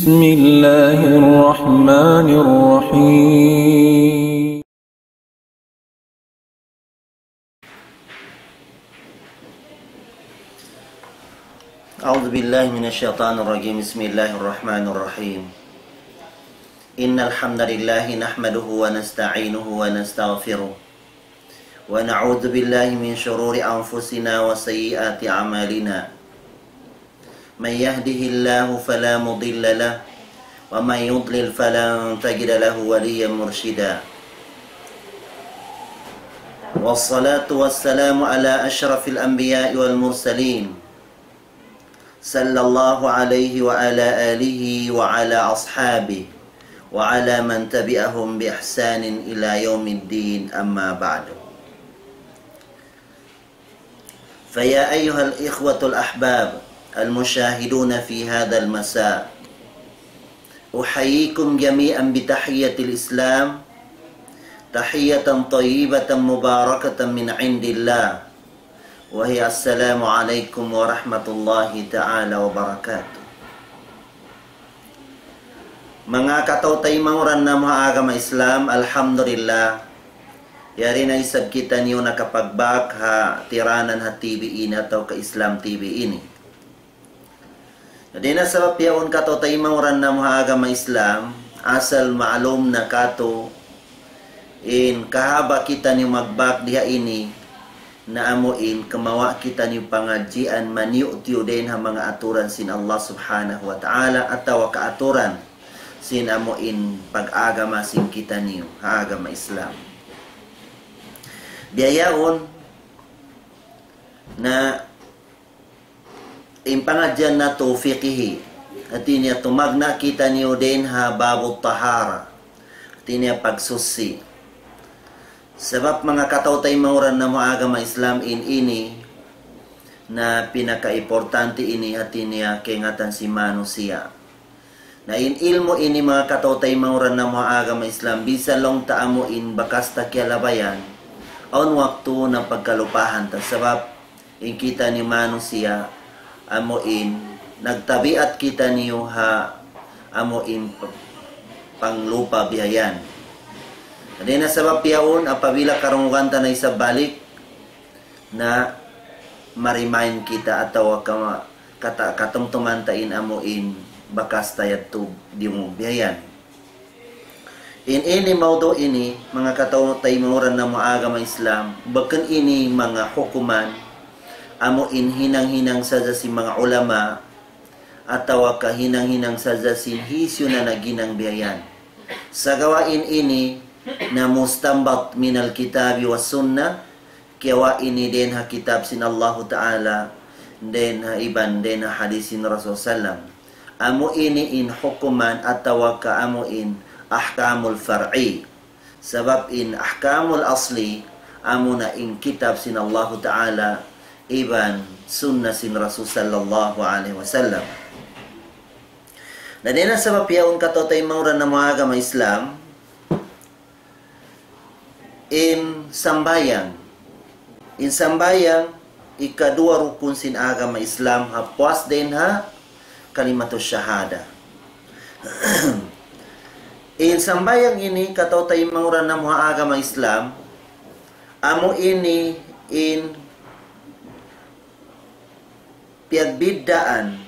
بسم الله الرحمن الرحيم. أعوذ بالله من الشيطان الرجيم. بسم الله الرحمن الرحيم. إن الحمد لله نحمده ونستعينه ونستغفره ونعوذ بالله من شرور أنفسنا وسيئات أعمالنا. من يهده الله فلا مضل له ومن يضلل فلن تجد له وليا مرشدا. والصلاة والسلام على أشرف الأنبياء والمرسلين صلى الله عليه وعلى آله وعلى أصحابه وعلى من تبعهم بإحسان إلى يوم الدين. أما بعد، فيا أيها الإخوة الأحباب المشاهدون في هذا المساء، أحييكم جميعا بتحية الإسلام، تحية طيبة مباركة من عند الله، وهي السلام عليكم ورحمة الله تعالى وبركاته. Mga katautay manguran na mga agama Islam, alhamdulillah, yari na isab kita niyo nakapagbak ha tiranan ha TV ini atau ka Islam TV ini. Jadi na sabab yaon katautay manguran na mga agama Islam, asal maalum na kato in kahaba kita niyo magbak diha ini na amuin kamawa kita niyo pangajian maniu tiyo din ha mga aturan sin Allah subhanahu wa ta'ala atawa kaaturan sin amuin pag-agama sin kita niyo ha agama Islam. Biyayaon na impangadyan na to fiqhi at niya tumagna kita niyo din ha babut tahara at niya pagsusi. Sebab mga katautay mauran na mga agama Islam ini na pinaka-importante ini hati niya kengatan si manusia. Na in ilmo ini mga katautay mauran na mga agama Islam bisa long taamo in bakas takyalabayan on waktu na pagkalupahan ta. Sebab in kita ni manusia amuin nagtabiat kita niyo ha amuin panglupa biyayan. Adi na sabab yaon apabila karungan ta na isabalik na marimain kita ataw katungtungan tain amuin bakas tayat tub di mo biyayan. In ini maudo ini mga katautay manguran na mga agama Islam, bakan ini mga hukuman amuin hinang-hinang saja si mga ulama atawa kahinang-hinang saja si hisyo na naginang biyayan. Sa gawain ini na mustambat minal kitabi was sunnah, kiawa ini din ha kitab sin Allah Ta'ala, din ha iban din ha hadisin Rasul Sallam. Amo ini in hukuman atawa ka amo in ahkamul far'i. Sabab in ahkamul asli amo na in kitab sin Allah Ta'ala iban sunnah sin Rasul Sallallahu Alaihi Wasallam. Na din na sabab yaon katotay mauran na mga agama Islam in sambayang ikadua rukun sin agama Islam ha puas din ha kalimatus syahada. In sambayang ini katautay manguran na mga agama Islam amo ini in piagbiddaan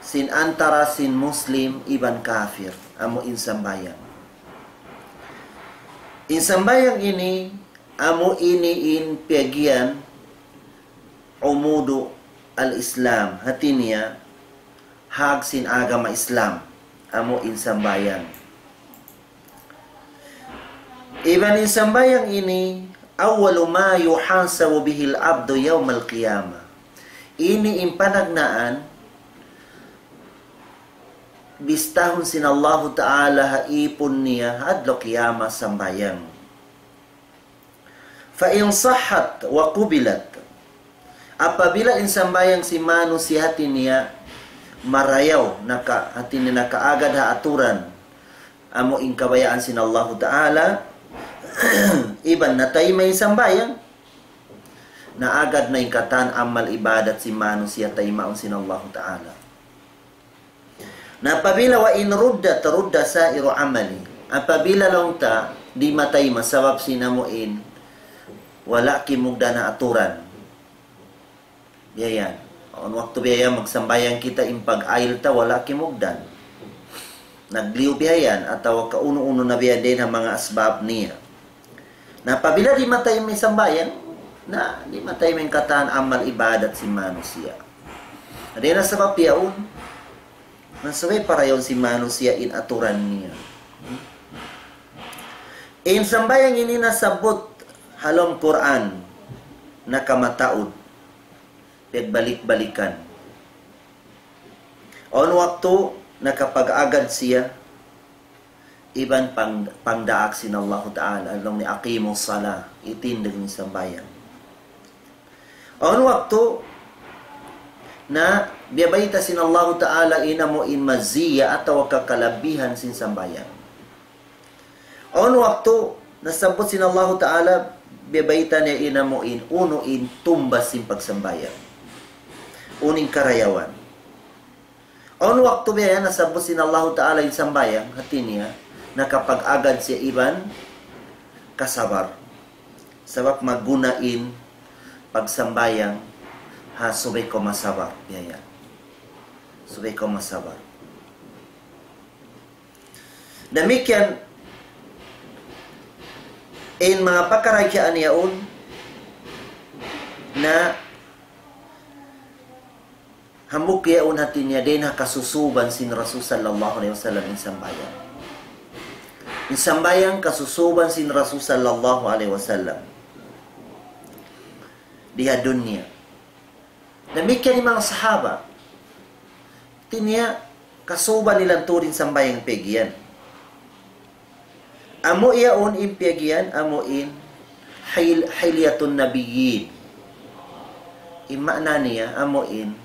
sin antara sin Muslim iban kafir amo in sambayang. In sambayang ini amo ini in piagian umudu al-Islam hati niya hag sin agama Islam amo in sambayang. Iban in sambayang ini awalu ma yuhasabu bihil abdu yawmal qiyamah. Ini in panagnaan bistahon sin Allah Ta'ala haipon niya hadlo kiyama sambayang. Fa in sahhat wa qubilat, apabila in sambayang si manu si hati niya marayaw hati niya nakaagad ha aturan amo in kabayaan sin Allah Ta'ala iban natay may sambayang na agad na ingkatan amal ibadat si manu siya taimaon sin Allah Ta'ala. Na apabila wa in rudda tarudda sairu amali. Apabila lang ta di matay masabab sinamuin wala kimugda na aturan. Biyayan. On waktu biya magsambayang kita impag ayil ta wala kimugdan. Nagliw biyayan atau kauno-uno na biya din ang mga asbab niya. Na apabila di matay may sambayan, na di matay may kataan amal ibadat si manusia. Ada na sabab yaun. Nasabay para yon si manusia in aturan niya. In sambayang ini nasabot halom Quran na kamataod. Pagbalik-balikan. On waktu nakapag-agad siya iban pangdaak sin Allah Ta'ala along ni aqimus salah itindig ni sambayang. On waktu na biyabayta sin Allah Ta'ala inamo in maziya atau kakalabihan sin sambayang. On waktu nasabot sin Allah Ta'ala biyabayta niya inamo in uno in tumbas sin pagsambayang. Uning karayawan. On waktu biya nasabot sin Allah Ta'ala in sambayang hati niya nakapag-agad siya iban kasabar. Sabab magunain pagsambayang ha subay ko masabar. Biya. Subay ko masabar. Demikian in mga pakarakyaan yaon na hambuk yaon hati niya din kasusuban sin Rasul sallallahu alaihi wasallam in sambayang. In sambayang kasusuban sin Rasul sallallahu alaihi wasallam. Diha dunya. Demikian yung mga sahaba. Tinya kasuban nilang turin sambayang pegian. Amo iyaon in pegian, amo in hilyatun nabiyyin. Imana niya, amo in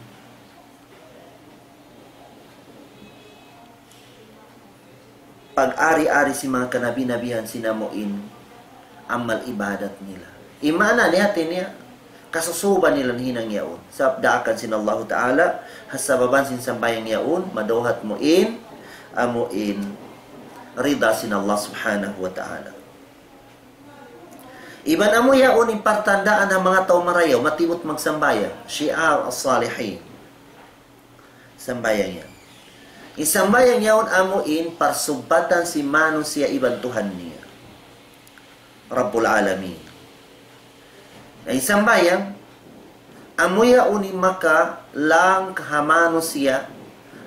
pag-ari-ari si mga kanabi-nabihan sinamuin amal ibadat nila. Imana niya tinya kasusuban nila hinang yaon. Sa daakan sin Allah Ta'ala hasababan sin sambayang yaon madohat mo in amuin rida sin Allah Subhanahu wa Ta'ala. Iban amo yaon in partandaan ng mga tao marayaw matimot magsambayang syiar as-salihin. Sambayang yan. Isambayang yaon amuin parsubatan si manusia iban Tuhan niya. Rabbul Alamin. Na isambayang amuya uni maka lang manusia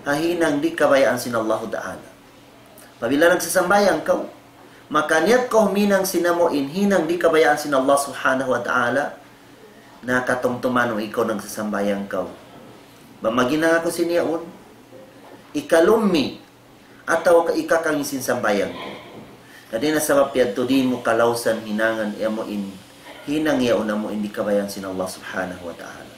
hahinang di kabayaan sin Allah Ta'ala. Pabila nagsasambayang kau, maka niyat ko minang sinamuin hinang di kabayaan sin Allah Subhanahu wa Ta'ala na katungtumano ikaw nagsasambayang kau. Bamaginang ako siniyaon ikalummi atau ikakangisin sambayang ko. Kadi na sabab yadto din mo kalawsan hinangan yamuin hinang yaon mo hindi kabayan sin Allah Subhanahu wa Ta'ala.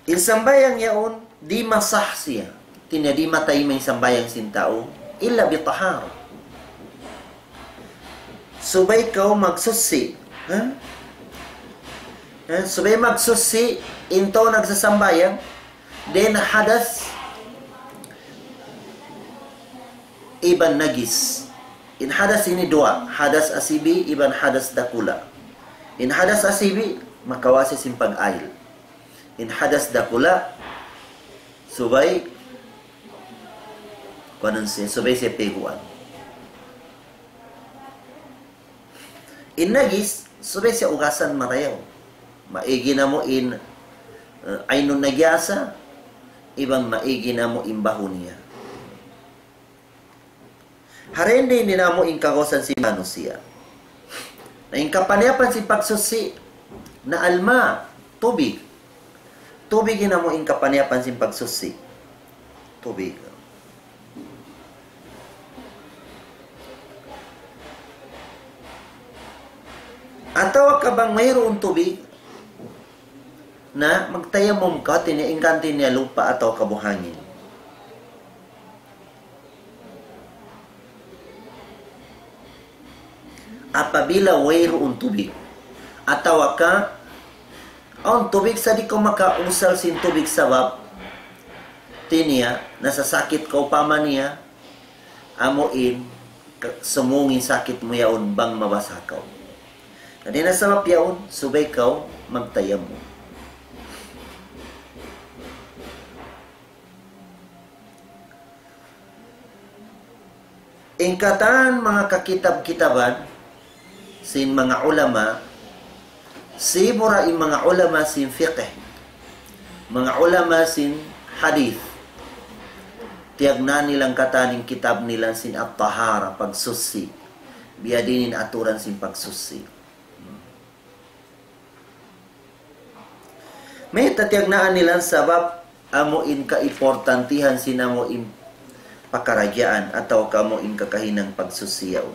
In sambayang yaon di masah siya. Tinya di matay may sambayang sin tao illa bitahara. Subay kau magsusi. Subay magsusi into nagsasambayang then hadas iban nagis. In hadas ini dua, hadas asibi iban hadas dakula. In hadas asibi makawasi simpag ail. In hadas dakula subay kanon siya subay siya peguan. In nagis subay siya ugasan marayaw. Maigi na mo in aynun nagyasa, ibang maigi na mo imbaho niya. Harende ni na mo inkagosan si manusia. Na inkapaniapan si pagsusi na alma, tubig. Tubig na mo inkapaniapan si pagsusi. Tubig. Atawa ka bang mayroon tubig na magtayamom ka, tiniingkantin niya lupa atau kabuhangin. Apabila mayroon tubig, atawa ka Ang tubig sa di ko makausal sin tubig sabab tiniya nasasakit ko pa man niya amuin sumungin sakit mo yaon bang mabasa ka. Kadi na sabab yaon subay ka magtayam mo. Ingkatan mga kakitab-kitaban sin mga ulama sibura in mga ulama sin fiqh, mga ulama sin hadith, tiyagna nilang kataning kitab nila sin at-tahara, pagsusi, biya dinin aturan sin pagsusi. May tatyagnaan nila sabab amuin ka-importantihan sin amuin pakaragyaan atau kamuin kakahinang pagsusiyaw.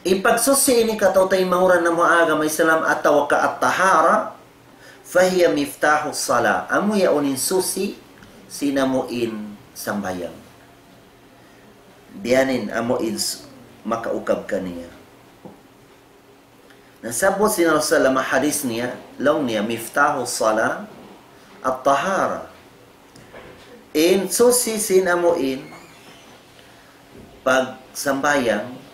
Ipagsusi ini katawtay mauran na muaga may salam ataw ka at-tahara fahiya miftahu sala. Amo yaunin susi sinamuin sambayang. Biyanin amuin makaukab kaniya. Nasabot sinalsalama hadis niya, long niya miftahu sala at-tahara. In susi sinamuin pag sambayang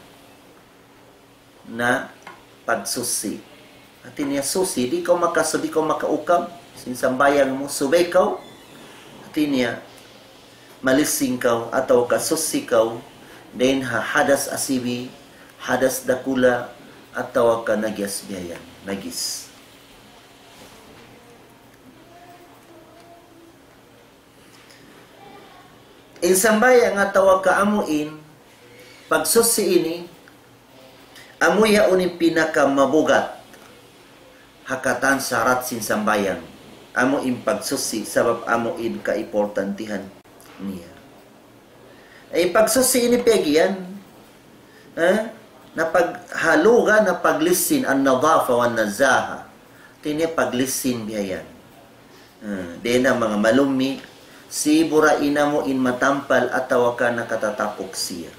na pagsusi. At niya susi, di ko makaukab, sinsambayang mo, subay ka, at niya malising ka, ataw ka susi ka, then hadas asibi, hadas dakula, ataw ka nagyas biyayan, nagis. Insambayang ataw ka amuin, pagsusi ini, amo yaunin pinakamabugat hakatan syarat sin sambayang. Amo in pagsusi sabab amo in kaimportantihan niya. Ay pagsusi ini pegian na paghaluga na paglisin ang nadafa wa nazaha. Tini paglisin biyayan. Dena mga malumi si bura ina mo in matampal atawa ka nakatatapok siya.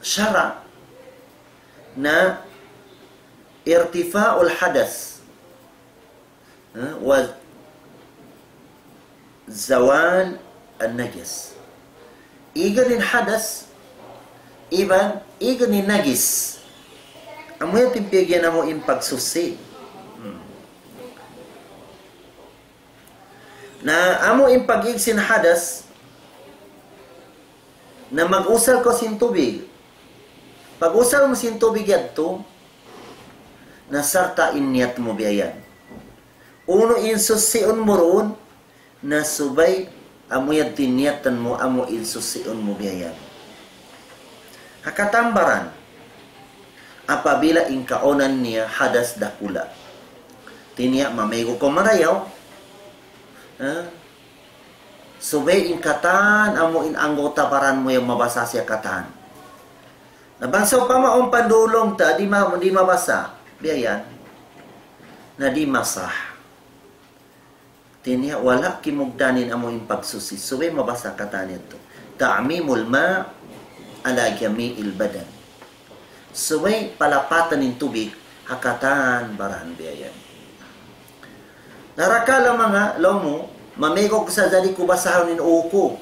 Syara na irtifa'ul hadas wa zawal an-najas. Iganin hadas iban iganin najis. Amo yung timpigyan na mo in pagsusi. Na amo in pag-igsin hadas na mag-usal ko sin tubig. Pag-usal mo sin tubig yadto, nasarta inyat mo biyayan. Uno insusion mo roon, na subay amo yad tinyatan mo, amo insusion mo biyayan. Hakatambaran, apabila inkaonan niya hadas dakula. Tinya mamego ko marayaw, subay inkatan, amo in anggota paran mo yung mabasa siya katan. Nabangsaw pa maong pandulong ta, di mabasa. Biyayan, na di masah. Tinya, wala kimugdanin amo in pagsusi. Subay mabasa katan ito. Ta'mimul ma ala jami'il badan. Subay palapatan ng tubig, hakatan baran biyayan. Narakala mga lomo, mamegok sa jadi ko basahin uko.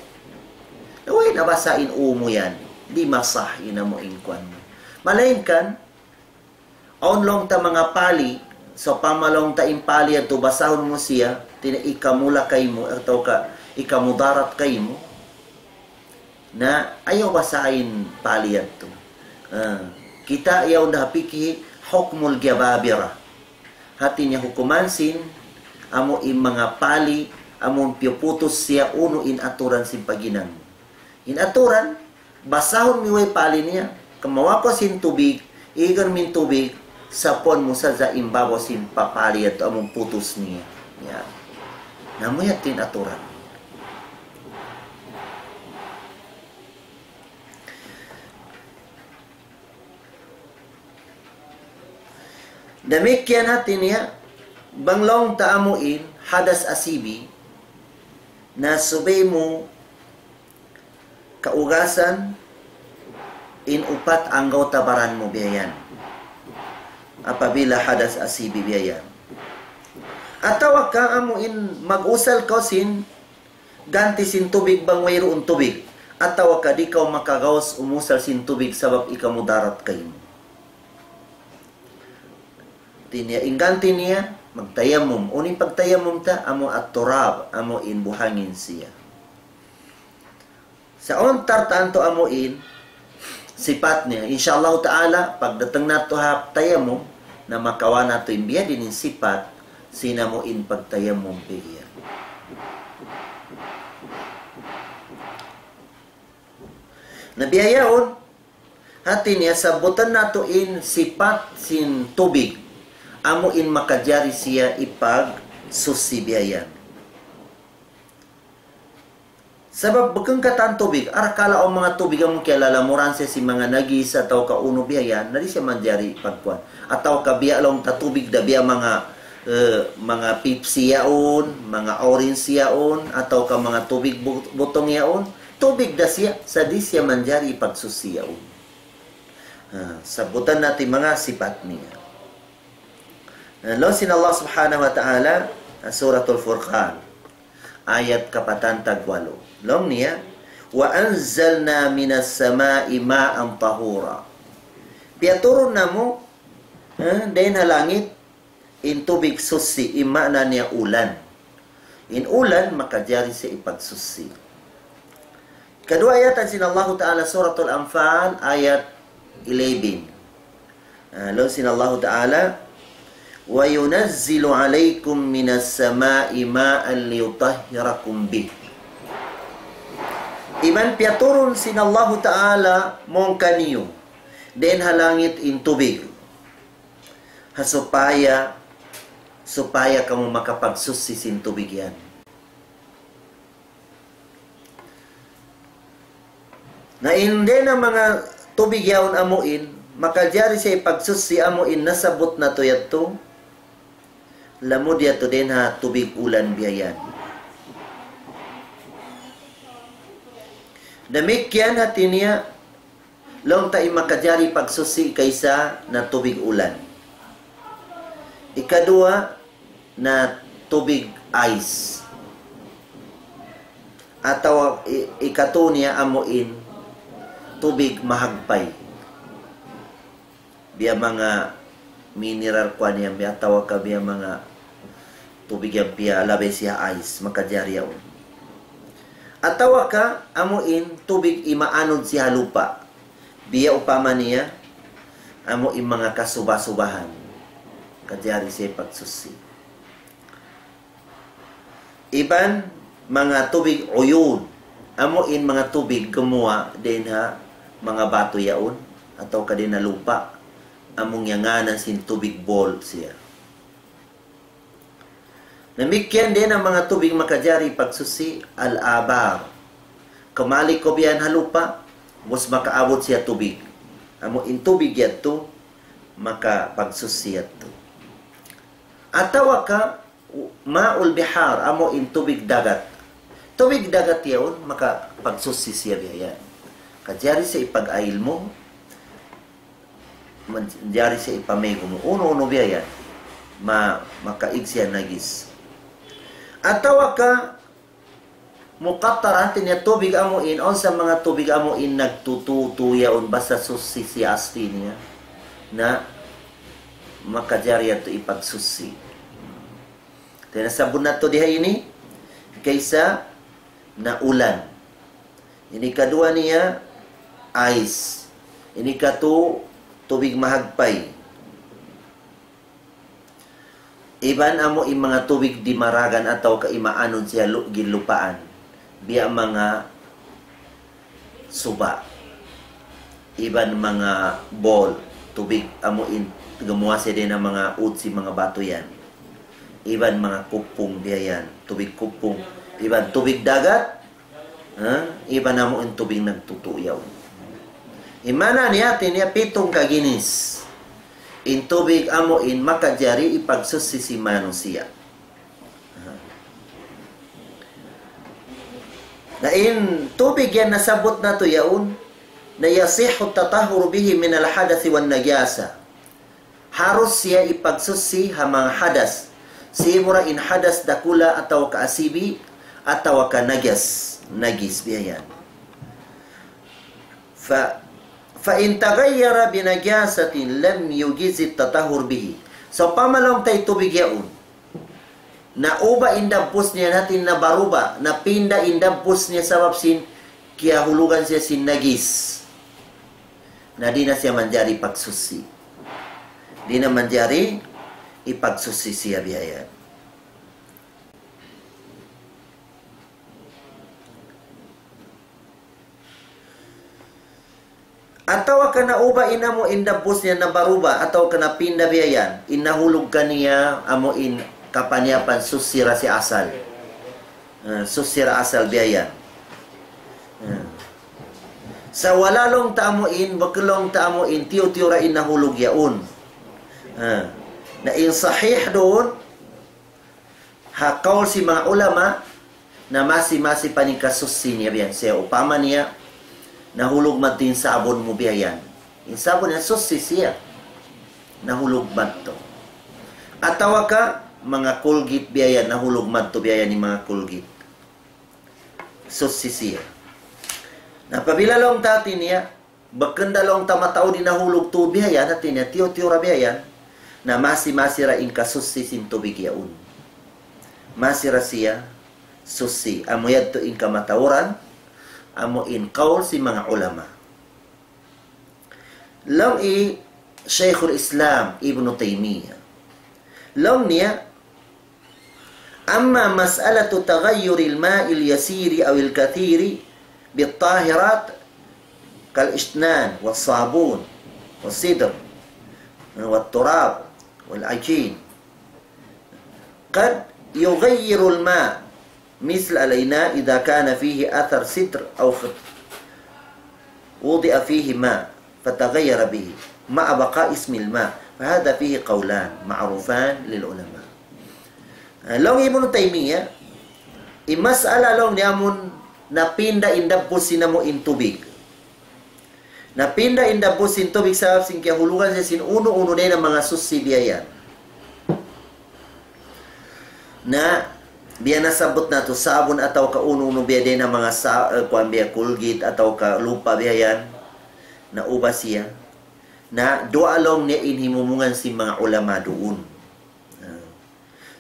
Naway nabasain umo yan. Di masah ina mo inkwan mo. Malain kan, onlong ta mga pali, so pamalong ta impali at basahon mo siya, ikamula kay mo, atau ka ikamudarat kay mo, na ayaw basahin pali at to. Kita ayaw na hapiki hukmul gyababira. Hati niya hukumansin, amo in mga pali, amon piuputos siya uno in aturan sin paginang. In aturan, basahon miway pali niya, kamawapo sin tubig, igan min tubig, sapon mo sa imbabaw sin papali at among putos niya. Yan. Namuyat tin aturan. Damikyan natin niya, banglong taamuin, hadas asibi, na subay mo kaugasan inupat anggaw tabaran mo biyayan. Apabila hadas asibi biyayan. Atawa ka amo in mag-usal ka sin ganti sin tubig bang mayroon tubig. Atawa ka di ka makagawas umusal sin tubig sabab ikaw mo darat kayo. Tinya ingganti niya magtayamum. Uning pagtayamum ta amo at turab amo in buhangin siya. Sa ontar tanto amo in sipat niya. Insyaallah ta'ala pagdatang nato ha tayamum na makawa nato imbiya din in sipat sina mo in pagtayamum piya. Nabiyayaon hati niya sabutan nato in sipat sin tubig amo in makajari siya ipag susibiyayan. Sabab bukang katan tubig, arakala o mga tubig ang kilala mo ran si mga nagis ataw ka uno biyayan, nari siya manjari pagkuan. Ataw ka biya lang ta tubig da biya mga pipsi yaon, mga orange yaon, ataw ka mga tubig butong yaon, tubig da siya, sa di siya manjari pagsusi yaon. Sabutan natin mga sipat niya. Losin Allah subhanahu wa ta'ala, Suratul Furqan, ayat kapatantag 8. Long niya, wa anzalna minas sama'i ma'an tahura. Piaturon na mo, dahil halangit, in tubig susi, imana niya ulan. In ulan, makajari siya ipagsusi. Kadua ayatan sin Allah Ta'ala, Suratul Anfal, ayat 11. Long sin Allah Ta'ala, wa yunazzilu alaykum minas sama'i ma'an liyutahhirakum bih. Iman piaturun sin Allah Ta'ala mong kaniyo. Den halangit in tubig. Supaya kamu makapagsusi sin tubig yan. Na hindi na mga tubig yaon amuin, makajari siya ipagsusi amuin, nasabot na to yato. Lamod yato din ha tubig ulan biyayan. Damikyan hati niya, long tayo makajari pagsusi kaysa na tubig ulan. Ikadua, na tubig ice. Ataw ikato niya amuin, tubig mahagpay. Biya mga mineral kwa niya, biya tawag ka biya mga tubig yan biya labay siya ice, makajari yaon. At tawa ka, amuin, tubig imaanod siya lupa. Biya upama niya, amuin mga kasuba-subahan. Kajari siya pagsusi. Iban, mga tubig uyun. Amuin mga tubig gumawa din ha, mga bato yaon. Ataw ka din na lupa. Among yanganan sin tubig bol siya. Namikyan din ang mga tubig makajari pagsusi al-abar. Kamali ko biyan halupa, was makaabot siya tubig. Amo in tubig yato, makapagsusi yato. Atawa ka, ma'ul bihar, amo in tubig dagat. Tubig dagat yaon, makapagsusi siya biyan. Kajari siya ipag-ail mo, manjari siya ipamego mo. Uno-uno biyan, makaig siya nagis. Atawa ka, mukatar atin niya tubig amuin, on sa mga tubig amuin nagtututuyaon basta susi si asti niya, na makajariya to ipagsusi. Tinasabon na to diha ini, kaysa na ulan. Ini kadua niya, ice. Ini kato, tubig mahagpay. Iban amo yung mga tubig di maragan ataw kaimaanon siya ginlupaan. Biya mga suba. Iban mga bol, tubig amo in gumawa siya din ng mga utsi, mga bato yan. Iban mga kupong biya yan, tubig kupong. Iban tubig dagat, iban amo yung tubig nagtutuyaw. Imana niya, pitong kaginis. In tubig amo in makajari ipagsusi si manusia. Na in tubig yan nasabot na to yaon, na yasihu tatahur bihi min al-hadath wan najasa. Harus siya ipagsusi ha mga hadas. Simura in hadas dakula atau kaasibi atau ka najis biyan. Fa in taghayyara bi najasatin lam yujiz at-tatahhur bihi. So pamalong tay tubig yaon. Na uba indabos niya natin na baruba, na pinda indabos niya sabab sin kaya hulugan siya sin najis. Na di na siya manjari pagsusi. Di na manjari ipagsusi siya biyan. Atau kana uba ina mo indabos niya na baruba atau kana pinda biyan inahulog kaniya amo in kapanyapan susira si asal susira asal biyan sa walalong taamuin bakulong taamuin tiyo-tiyura inahulog yaon na in sahih doon hakaw si mga ulama na masi-masi paningkasusi niya biyan siya upama niya nahulog man din sabon mo biyan. In sabon niya, susi siya. Nahulog man to. Atawa ka, mga kulgit biyan, nahulog man to biyan ni mga kulgit. Susi siya. Napabilalong tati niya, bakandalong tamatao din nahulog to biyan, natin niya, tiyo-tiyura biyan, na masi-masira in kasusi sin tubig yaun. Masira siya, susi. Amuyad to in kamatauran, amo in qaul si mga ulama. Law Shaykhul Islam Ibn Taymiyyah. Law niya, amma mas'alatu taghayyur al-ma'i al-yasiri aw al-kathiri bit-tahirat kal-ishnan was-sabun was-sidr wat-turab wal-ajin qad yughayyiru al-ma' مثل الإناء إذا كان فيه أثر ستر أو وضع فيه ماء فتغير به مع بقاء اسم الماء فهذا فيه قولان معروفان للعلماء. لو ابن تيمية المسألة لو نيامون napinda indabos sinamo in tubig. Napinda indabos in tubig sa sin kaya hulugan sa sin uno-uno na mga susi biyayan. Na biya nasabot na to sabon ataw ka uno-uno biya din na mga kuan biya kulgit ataw ka lupa biya yan na uba siya na doalong niya inhimumungan si mga ulama doon.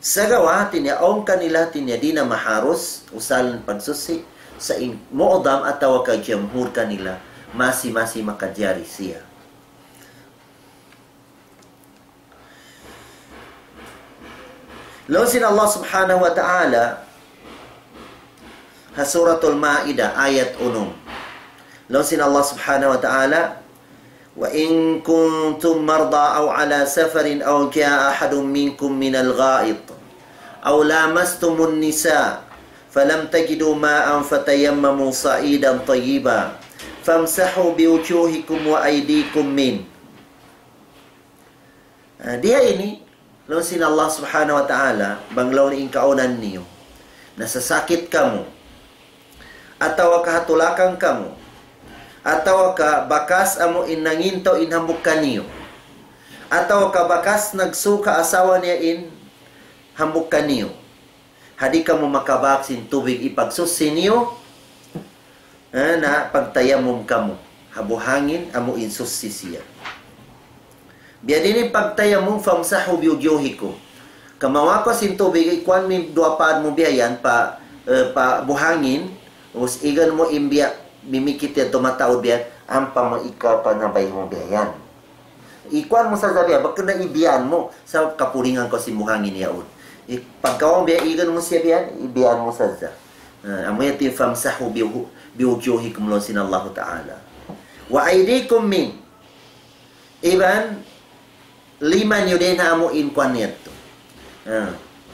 Sa gawa tinya ong kanila tinya di na maharos usalan pagsusi sa muodam ataw ka jamhur kanila masi-masi makajari siya. Law sin Allah subhanahu wa ta'ala ha suratul Ma'idah ayat 1. Law sin Allah subhanahu wa ta'ala wa in kuntum marda aw ala safarin aw jaa ahadun minkum min al-gha'it aw lamastumun nisa falam tajidu ma'an fatayammamu sa'idan tayyiban famsahu biwujuhikum wa aydikum min. Dia ini law sin Allah subhanahu wa ta'ala banglaw ni ingkaunan niyo nasasakit kamu atawa kahatulakan kamu atawa ka bakas amo inanginto inhambuk kaniyo atawa ka bakas nagsuka asawa niya in hambuk kaniyo hadi kamu makabak sin tubig ipagsusi niyo na pagtayamum kamu habuhangin amo insusi siya. Biya din pagtayamum famsahu biwujuhikum. Kamawa ko sin tubig ikuan mi duapad mo biyan pa buhangin us igan mo imbiya mimikit ya tumataod biyan ampa mo ikaw pa nabay mo biyan. Ikuan mo sa zabiya bakit na ibiyan mo sa kapuringan ko sin buhangin yaon. Pagkawang biya igan mo siya biyan ibiyan mo sa za. Amoy ito famsahu biwujuhikum lo sin Allah Ta'ala. Wa aydikum min iban lima niyo din na amo inkuan nito.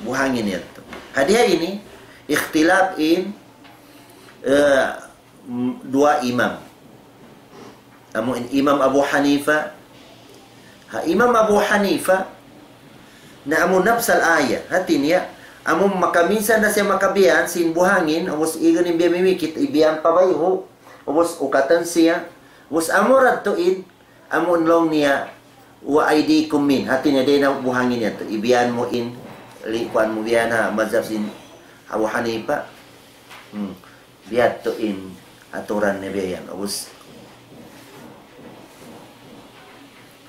Buhangin nito. Hadiah ini ikhtilaf in dua imam. Amo Imam Abu Hanifa. Imam Abu Hanifa na amo nafsal ayah. Hati niya amo makaminsan na siya makabiyan sin buhangin. Amos igan yung biya mimikit ibiyan pa ba yung amos ukatan siya Was amurad tuin, amon long niya, wa ID kumin. Hati niya din na buhangin niya to. Ibiyan mo in, likuan mo biyan ha, mazhab sin Abu Hanifa. Biat tuin, aturan niya biyan. Was,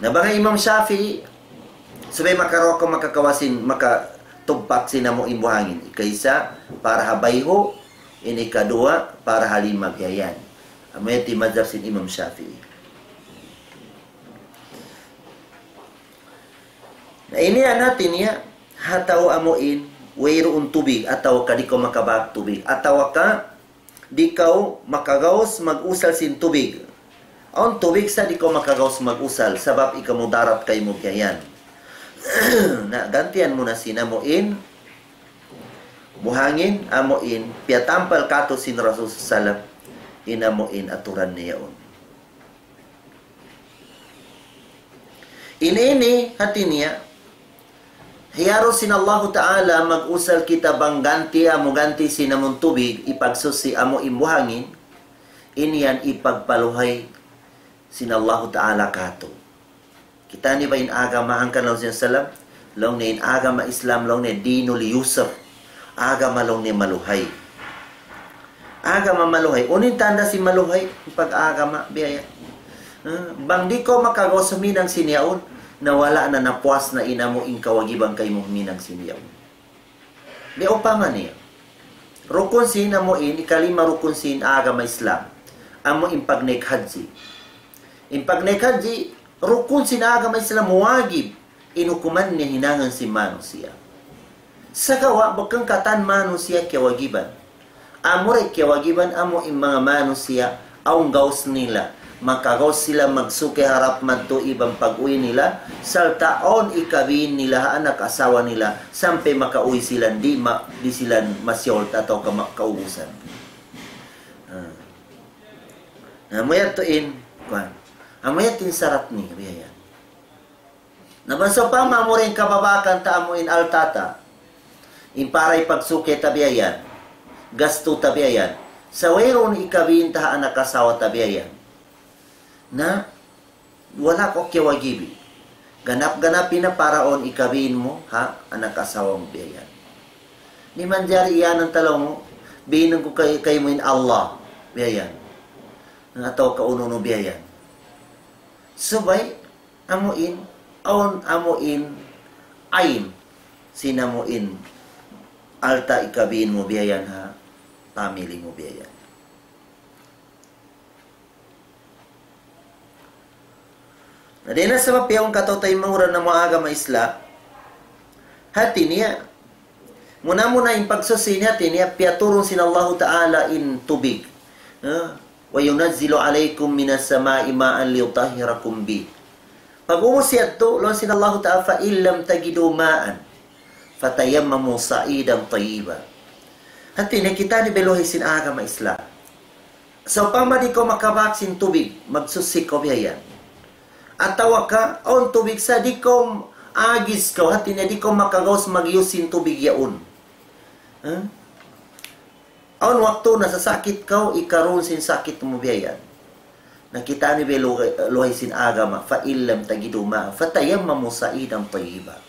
nabangay Imam Shafi'i, sabay makaroko makakawasin, makatugpak sina mo imbuhangin. Ikaisa, para habayho, ini kadua, para halimag yayan. Amayati mazhab sin Imam Shafi'i. Na ini natin niya, hataw amuin, wayroon tubig, ataw ka di ko makabak tubig, ataw ka, di ka makagawas mag-usal sin tubig. Ang tubig sa di ko makagawas mag-usal, sabab ikaw mo darat kay mo kayan. Na gantian mo na sinamuin, buhangin, amuin, piatampal kato sin Rasul Salam, inamuin aturan niyaon. Ini hati niya, hiyaro sin Allah Ta'ala mag-usal kita bang ganti amo ganti sinamon tubig ipagsusi amo imbuhangin iniyan ipagpaluhay sin Allah Ta'ala kato. Kita ni ba in agama angkan lang sin salam long ni in agama Islam long ni dinul yusuf agama long ni maluhay. Agama maluhay. Unin tanda si maluhay pag agama biyaya. Bang di ko makagawa suminang siniyaon na wala na napuas na ina mo in kawagibang kay mo minang siniyaw. Di upangan niya. Rukun sin amo in, ikalima rukun sin agama Islam. Amo in pagnekhadji. In pagnekhadji, rukun sin agama Islam wagib. Inukuman niya hinangan si manusia. Sa gawa, bakang katan manusia kiyawagiban. Amo rin kiyawagiban, amo in mga manusia, aung gaus nila. Makagaws sila magsuke harap madto ibang pag-uwi nila saltaon ikabin nila anak asawa nila sampai makauwi sila di sila masyort atau kaubusan. Amayat tuin kwan. Amayat tin sarat ni biya. Nabanso pa mamuring kababakan ta amuin altata. Imparay pagsuke tabiayan. Gasto tabiayan. Sa wayron ikabin ta anak asawa tabiayan. Na wala ko kiwagibi. Ganap-ganapin na paraon ikabin mo, ha? Anak asawa mo biyayan. Ni manjari iyan ang talaw mo, binang ko kay mo in Allah, biyayan. Ataw ka uno no biyayan. Subay, amuin, amuin, ayin, sinamuin, alta ikabin mo biyayan, ha? Family mo biyayan. Nadena sa mapiyang katotay manguran na mga agama Islam, hati niya, muna yung pagsusi niya, piaturong sin Allah Ta'ala in tubig. Wa yunazzilu alaykum minas sama'i ma'an liyutahhirakum bi. Pag umusiyat to, lon sin Allah Ta'ala, fa illam tagidu ma'an, fatayammamu sa'idan tayyiba. Hati niya, kita ni belohi sin agama Islam. So, pamadi ko makabaksin tubig, magsusi ko biyayan. Atawa ka, on tubig sa di ko agis ka, hati niya di ko makagaws magyusin tubig yaon. On waktu na sa sakit ka, ikaroon sin sakit mo biyayan. Nakita ni belohay sin agama, fa illam tagidu ma, fatayammamu sa'idan tayyiba.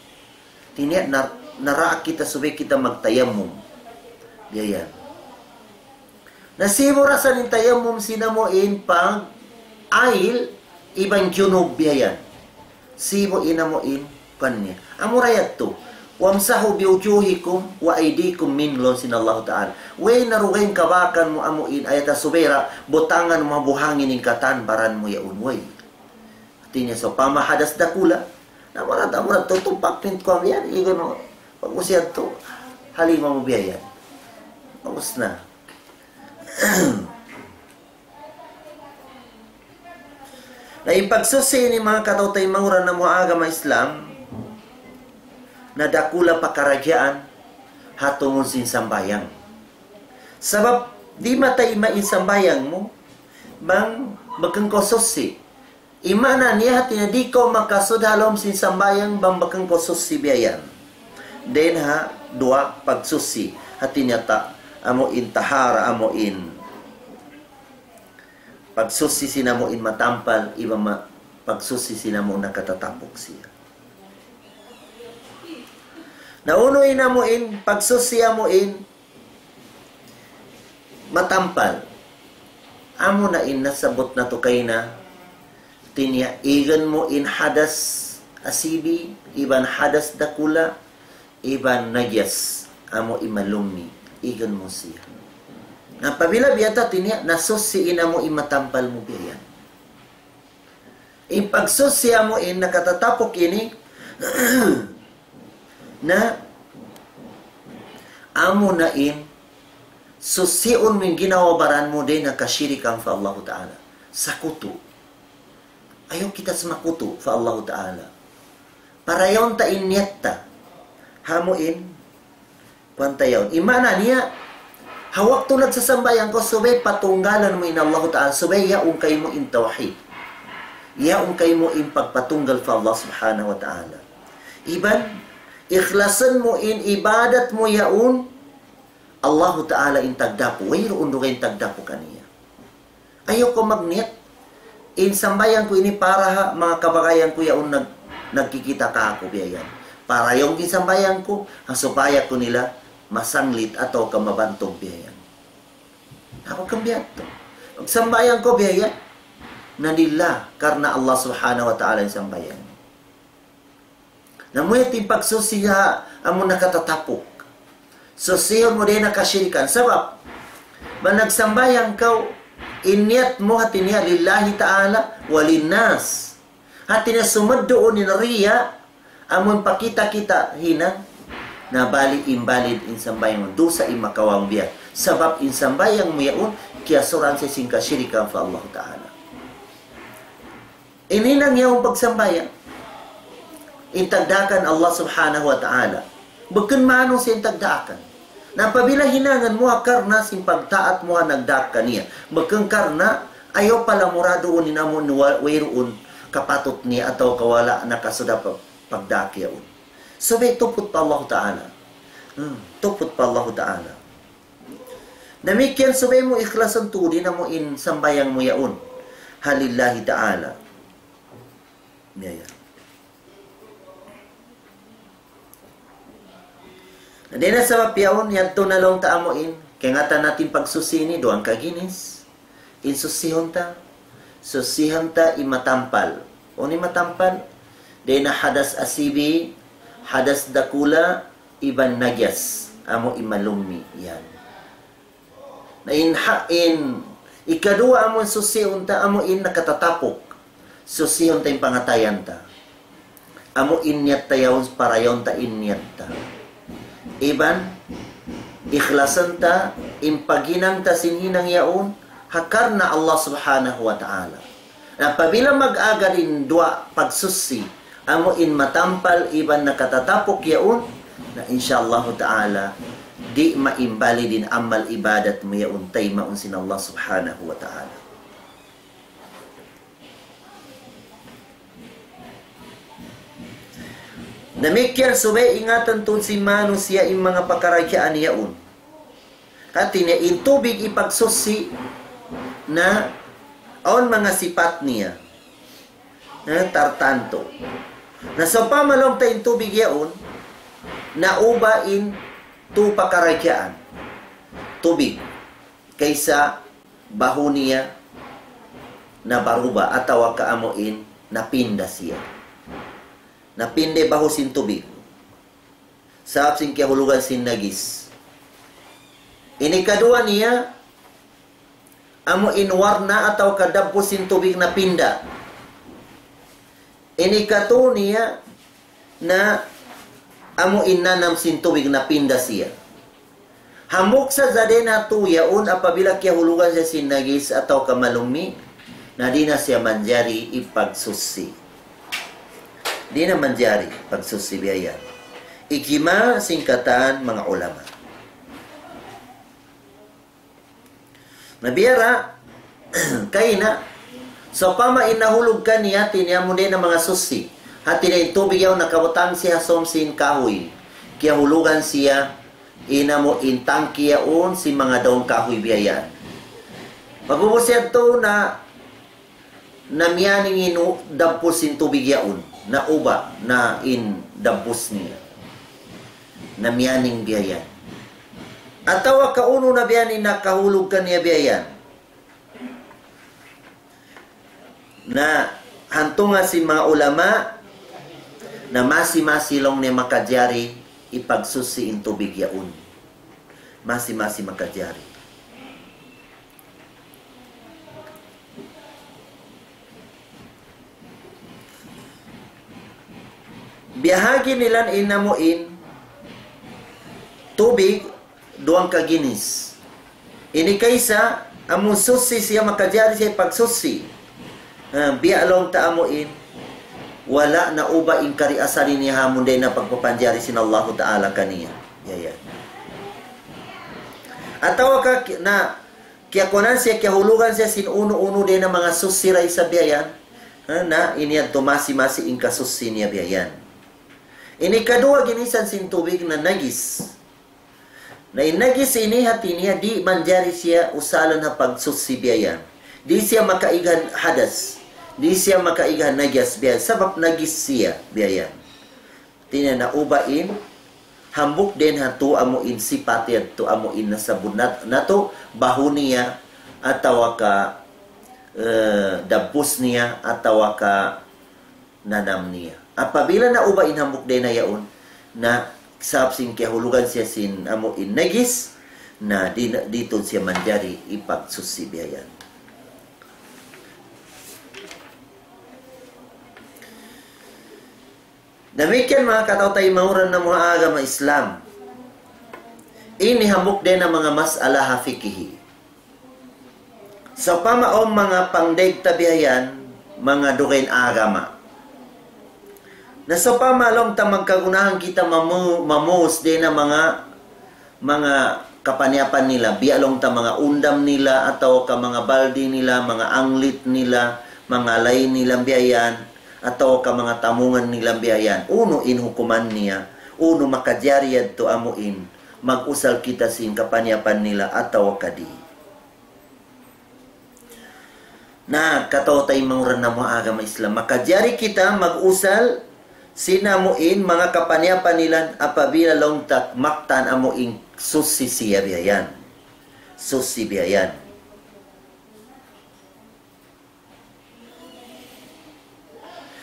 Tiniya, naraak kita, subay kita magtayammum. Biyayan. Nasibura sa nintayammum sinamuin pang ail, ibang kyunog biyayan. Sibo inamuin kanya. Amurayat to. Wamsahu biujuhikum wa aydikum minlon sin Allah Ta'ala. Way narugayin kabakan mo amuin ayata subera botangan mo buhangin ng katan baran mo yaun way. Tinya so pamahadas dakula. Namarad to tumpak pint ko yan. Igo no. Pag usiyad to halima mo biyayan. Pagos na. Na ipagsusi ni mga katotay manguran na mga agama Islam na dakula pakaragyaan hatungon sin sambayang. Sabab di matay mainsambayang mo bang bakang ko susi. Imana niya hati na di ko makasudhalom sin sambayang bang bakang ko susi biyayan. Den ha dua pagsusi hati niya ta amo in tahara amo in pagsusi sina mo in matampal, iba pagsusi sina mo nakatatapok siya. Naunoy na mo in, pagsusiya mo in matampal. Amo na in nasabot na to kay na tinya igan mo in hadas asibi, iban hadas dakula, iban nagyas, amo imalumi, igan mo siya. Na pabila biyata tinya nasusiin mo imatampal mo biyan. In pagsusiya mo in nakatatapok ini na amo na in susiun min ginawabaran mo din na kasyirikan fa Allah Ta'ala. Sakuto. Ayaw kita semakuto fa Allah Ta'ala. Para yawn ta inyetta. Hamuin. Kwanta yawn. Imana niya, hawak tulad sa sambayan ko, subay patunggalan mo in Allah Ta'ala. Subay yaong kayo mo in tawhid. Yaong kayo mo in pagpatunggal fa Allah Subhanahu Wa Ta'ala. Iban, ikhlasan mo in ibadat mo yaun Allah Ta'ala in tagdapo. Wayroon do kayo tagdapo kaniya. Ayaw ko magnet. In sambayan ko ini para mga kabagayan ko yaun nagkikita ka ako biyayan. Para yung gisambayan ko, ang supaya ko nila masanglit atau kamabantog biyayan. Ako kambiyan to. Ang sambayan ko biyayan, na nila karena Allah Subhanahu Wa Ta'ala yung sambayan. Namuya ting pagsusiya amo nakatatapok. Susiyon mo din nakasyirikan. Sabab, managsambayang kau, inyat mo hatinya lillahi ta'ala walinnas. Hatinya sumaddoon ni riya, amon pakita kita hinang, na bali imbalid insambayang mo. Dusa imakawang biya. Sabab insambayang mo yaon, kiasuran sa singkasyirikan fa Allah Ta'ala. Ininang yaong pagsambayang. Intagdakan Allah Subhanahu Wa Ta'ala. Bukan manong sa intagdakan. Na pabila hinangan mo karna sin pagtaat mo nagdakan niya. Bukan karna ayaw pala muradoon ni namo wayroon kapatot niya atau kawala nakasuda pagdakyaon. So may tupot pa Allah Ta'ala. Tupot pa Allah Ta'ala. Namikyan subay mo ikhlasan tudi na mo in sambayang mo yaon. Halillahi Ta'ala. Miyaya. Hindi na sa mapiyaon, yan to na lang taamoin. Kaya nga ta natin pagsusini, doang kaginis. Insusihon ta. Susihan ta imatampal. O ni matampal? Di na hadas asibi, hadas dakula, iban nagyas. Amo imalumi. Yan. Na ikadua amo susihon ta, amo in nakatatapok. Susihon ta yung pangatayan ta. Amo inyat ta yaon para yaon ta inyat ta. Iban, ikhlasan ta, impaginang ta sinhinang yaon, hakar na Allah Subhanahu Wa Ta'ala. Na pabila mag-agarin dua pagsusi, amo in matampal, iban nakatatapok yaon, na insyaAllah Ta'ala, di maimbali din amal ibadat mo yaon, tay maun sin Allah Subhanahu Wa Ta'ala. Namikyan subay ingatan tun si manusia in mga pakarakyaan yaon. Kati niya in tubig ipagsusi na on mga sipat niya na tartanto. Na sa pamalong ta in tubig yaon na uba in tu pakarakyaan. Tubig kaysa baho niya na baruba atawa kaamoin napinda siya. Napinde baho sin tubig. Saab sin kahulugan sin nagis. Ini kadua niya, amo inwarna atau kadampo sin tubig na pinda. Ini kato niya, na amo innanam sin tubig na pinda siya. Hamok sa zade na tuyaon apabila kahulugan sa sin nagis atau kamalumi, na di na siya manjari ipagsusi. Di na manjari pagsusibiyayan. Ikima singkatan mga ulama. Nabiyara, kay na, so pama inahulog ka niya, tiniyamo din ng mga susi. Hati na itubig yaw nakabutang siya somsin kahoy. Kaya hulugan siya, ina mo intang kiyaon si mga daong kahoy biyayan. Pagbubusyad to na namyaning dampos in tubig yaon, na uba na in dampos niya. Namyaning biyayan. At tawa kauno na biyanin na kahulog ka niya biyayan. Na hantunga sin mga ulama na masi-masilong ni makadyari ipagsusi in tubig yaon. Masi-masi makadyari. Biyahagi nilan inamuin tubig duang kaginis. Ini kaysa among susi siya makadyari siya pagsusi. Biyalong ta amuin wala na uba in kariasarin niya hamon day na pagpapandyari sin Allah Ta'ala kaniya. Yaya. Atawa ka na kaya kunan siya kaya hulugan siya sin uno-uno day na mga susiray sa biyayan na iniyan tumasi-masi in kasusi niya biyayan. Ini kadua ginisan sin tubig na nagis. Na inagis ini hati niya di manjari siya usalan na pagsusibiyayan. Di siya makaigan hadas. Di siya makaigan nagyas biyayan. Sabab nagis siya biyayan. Tinya na ubain. Hambuk din hatu amuin sipati at tu amuin na sabunat. Nato bahu niya atawa ka dabus niya atawa ka nanam niya. Apabila na uba inhambuk din na yaon na sabsing kahulugan siya sin amo in nagis na dito siya manjari ipagsusibiyayan. Demikian mga katautay mauran na mga agama Islam. Ini hambuk din na mga mas'ala fikihi. Sa pamaong mga pangdeg tabihayan, mga dugain agama. Na sa pamalong ta magkagunahan kita mamus din na mga kapanyapan nila, bialong ta mga undam nila atau ka mga baldi nila, mga anglit nila, mga lay nilang biyayan atau ka mga tamungan nilang biyayan. Uno in hukuman niya, uno makadyariyad to amuin, mag-usal kita sin kapanyapan nila atau kadi. Na katautay manguran na mga agama Islam, makadyari kita mag-usal sinamuin mga kapanyapan nila apabila long tak maktan amuing susi siya biyayan. Susi biyayan.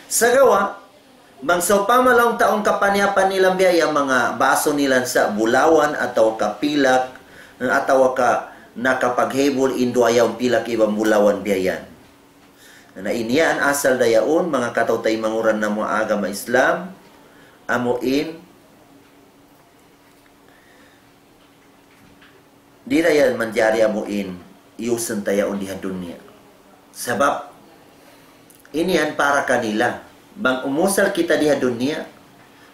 Sa gawa, bangso pamalong taong kapanyapan nilang biyaya, mga baso nila sa bulawan atau kapilak atau ka nakapaghebol indo ayaw pilak ibang bulawan biyayan. Na inian asal dayaon mga katautay manguran na mga agama Islam amuin di rayan manjari amuin iusan tayaon diha dunia. Sebab inian para kanila bang umusal kita diha dunia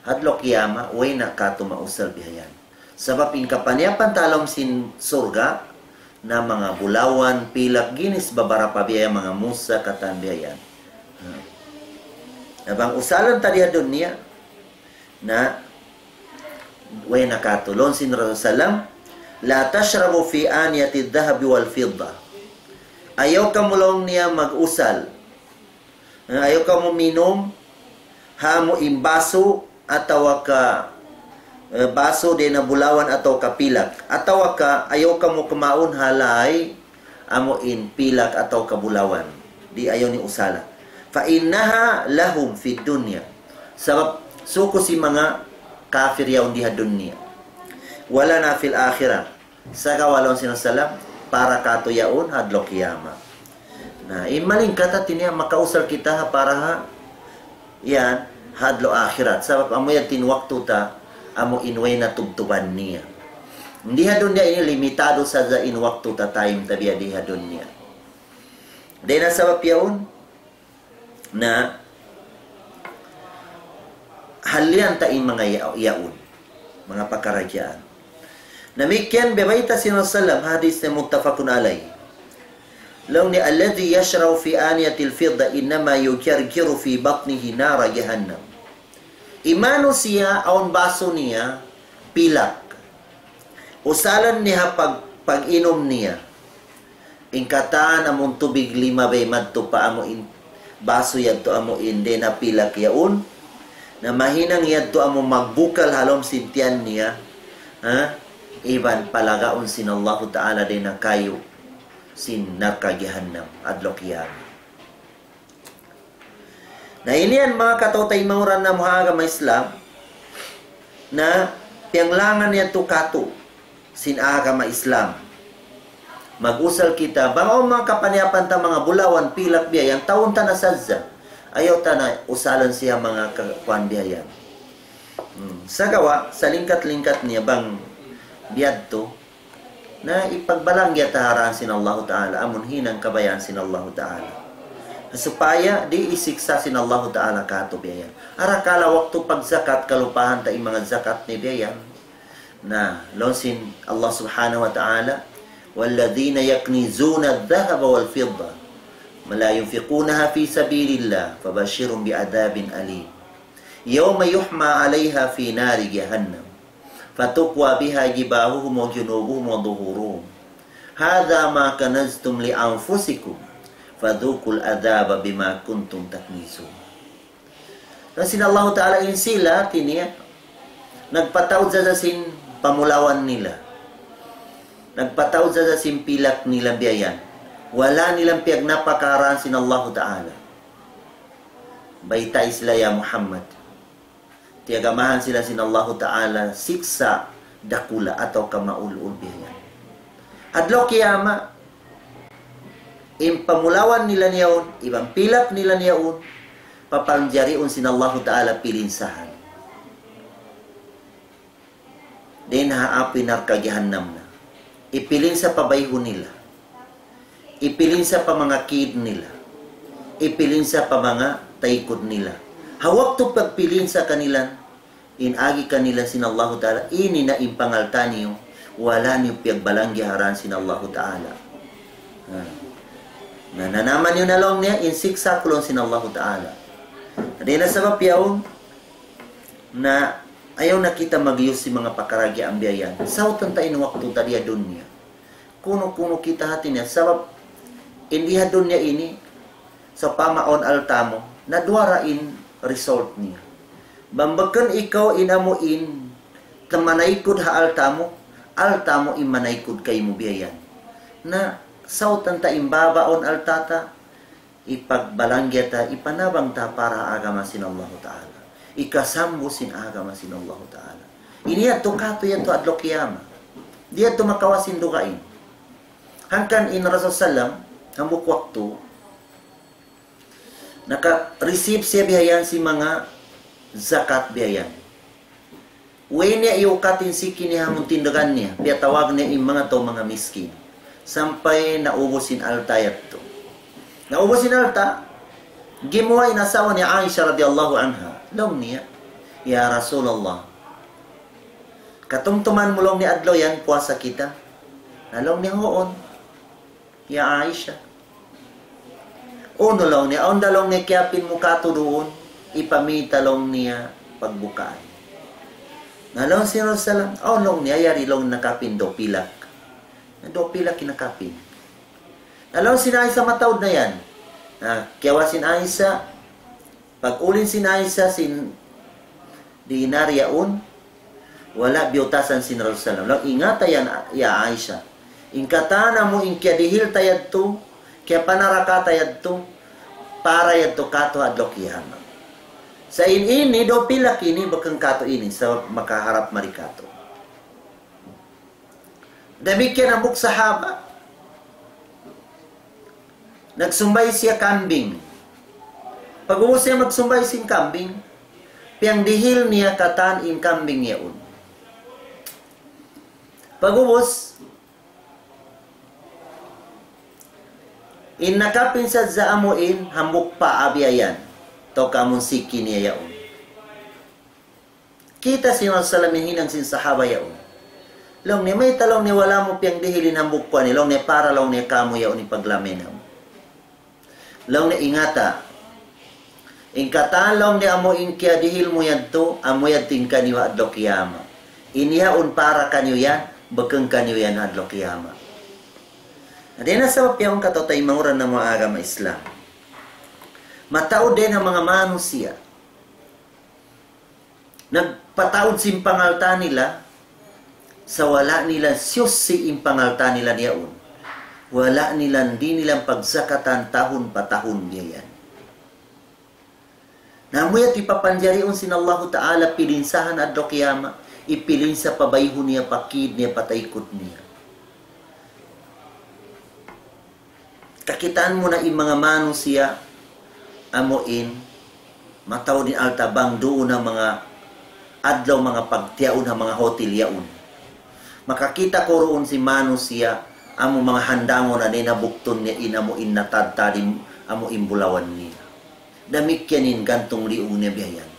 hadlo kiyama way na kato mausal bihayan. Sebab in kapanyapan talong sin surga na mga bulawan, pilak, ginis, babara pa biya, mga musa, katan biyayan. Nabang usalan tadiya dunia na way nakatulon sin Rasulullah la tashrabu fi aniyati dhahabi wal fidda. Ayaw ka mulong niya mag-usal. Ayaw ka mo minom hamo imbaso atawa ka baso din na bulawan atau kapilak atau ka ayaw ka mo kumaon halay amo in pilak atau kabulawan di ayaw ni usala fa innaha lahum fid dunya sabab suko si mga kafir yaon diha dunya wala na fil akhirah sa kawalon sinasalam para kato yaon hadlo kiyama na imaling kata tinya makausal kita ha para ha yan hadlo akhirat sabab amo yan tinwaktu ta amo inway na tugtuban niya. Hindi hadon niya ini limitado sa in waktu ta time tabiya di hadon niya. Dahil na sabab yaon na halian ta in mga yaon, mga pakaragyaan. Namikyan bebayta sinasalam hadis na muttafaqun alay. Law ni alladhi yashraw fi aniyatil fidda innama yujarjiru fi batnihi nara jahannam. Imano siya aon baso niya pilak. Usalan niya pag-inom niya. Ingkataan among tubig lima bay madto pa amo in baso yadto amo inde na pilak yaon, na mahinang yadto amo magbukal halom sintian niya, iban palagaon sin Allah Ta'ala din na kayo sin narkagihannam adlok kiyama. Na inian mga katotay mauran na mga agama Islam na pianglangan niya to kato sin agama Islam. Mag-usal kita, bang mga kapaniapan ta mga bulawan, pilak biya, yung taon ta na sadza, ayaw ta na usalan siya mga kakuan biya yan. Sa gawa, sa lingkat-lingkat niya, bang biyad to, na ipagbalangya taharaan sin Allah Ta'ala, amon hinang kabayan sin Allah Ta'ala. Supaya, di isiksa sin Allah Ta'ala kato biya yan. Arakala, waktu pagzakat, kalupahan ta yung mga zakat ni biya yan, na lonsin Allah Subhanahu wa Ta'ala, والذين يكنزون الذهب والفضة ولا ينفقونها في سبيل الله فبشرهم بعذاب أليم يوم يحمى عليها في نار جهنم فتقوى بها جباههم وجنوبهم وظهورهم هذا ما كنزتم لأنفسكم فذوقوا العذاب بما كنتم تكنزون. Kasi Allah Ta'ala insila tiniya nagpataod sa sin pamulawan nila. Nagpataw sa simpilak nilang biyayan. Wala nilang piagnapakaran sin Allah Ta'ala. Baita isla ya Muhammad. Tiagamahan sila sin Allah Ta'ala siksa dakula atau kamaul-ul biyayan. Adlo kiyama, impamulawan nila niyaon, ibang pilak nila niyaon, papangjariun sin Allah Ta'ala pilinsahan. Din haapin narkagihannam na. Ipilin sa pabayho nila. Ipilin sa pamangakid nila. Ipilin sa pamanga taikod nila. Hawak to pagpilin sa kanilan, inagi kanila sin Allah Ta'ala, ini na impangalta niyo, wala niyo piyagbalanggiharan sin Allah Ta'ala. Nananaman niyo na lang niya, insiksa kulong sin Allah Ta'ala. Di na sabab yaon, na ayaw na kita mag-use si mga pakaragi ang biyayan. Sautan tayo waktu tadi dunya. Kuno-kuno kita hati niya. Sabab, hindi dunya ini, sa pamaon altamo, nadwarain result niya. Bambakan ikaw inamuin, tamanaykod ha altamo imanaykod kay mo biyayan. Na, sautan ta imbabaon altata, ipagbalangya ta, ipanabang ta para agama sin Allah Ta'ala. Ikasambo sin agama sin Allah Ta'ala. Ini ato kato yan to adlo kiyama. Di ato makawasin dukain. Hangkan in Rasul Sallam, hambuk waktu, naka-receive siya bihayan si mga zakat bihayan. Uwi niya iukatin si kinihamon tindagan niya. Piya tawag niya yung mga to mga miskin. Sampay naubusin alta yato. Naubusin alta, gimuha inasawa ni Aisha radiyallahu anha. Long niya, ya Rasulullah, katungtuman mo long ni adlaw yan, puasa kita. Nalong niya hoon, ya Aisha. Uno long niya, onda long niya kiapin mo kato doon, ipamita long niya pagbukaan. Nalong si Rasulullah, long niya, yari long nakapin do pilak. Do pilak kinakapin. Nalong si Aisha matawad na yan. Kiawasin Aisha, pag ulin sin Aisha sin dinar yaun, wala biutasan sin Rasulullah. Ingata yan ya Aisha. Ingkatana mo inkya dihil tayad to, kaya panarakata yad to, para yad to kato adlok yama. Sa ini, do pilak ini, bakang kato ini, sa makaharap marikato. Demikian ang buk sahaba. Nagsumbay siya kambing. Pag-uwas siya magsumbay sing kambing, piyang dihil niya katan in kambing yaun. Pag-uwas, in nakapin sa zaamuin, hambuk pa abiyayan, to kamon siki niya yaun. Kita sinasalamin hinang sin sahaba yaun. Long ni may talong ni wala mo piyang dihilin hambuk pa ni, long ni para long ni kamo yaun ipaglamin mo. Long ni ingata, ingkatalong ni amo inkya dihil mo yan to, amo yan tin kaniwa adlo kiyama. Inihaon para kanyo yan, bakang kanyo yan adlo kiyama. At yan na sabab yung katotay manguran ng mga agama Islam. Mataod din ang mga manusia. Nagpataod si pangalta nila sa wala nila siyos si pangalta nila niyaon. Wala nila, di nilang pagsakatan tahon patahon niyan. Namuyat ipapanjariun sin Allah Ta'ala pilinsahan at do kiyama, ipilin sa pabayho niya, pakid niya, pataykot niya. Kakitaan mo na yung mga manusia, amuin, mataw din altabang doon ng mga adlaw, mga pagtiyaon ng mga hotel yaon. Makakita ko roon si manusia, amo mga handangon na ninabukton niya, inamuin na tadtadim, amo imbulawan niya. Damikyanin gantong liong niya biyayan.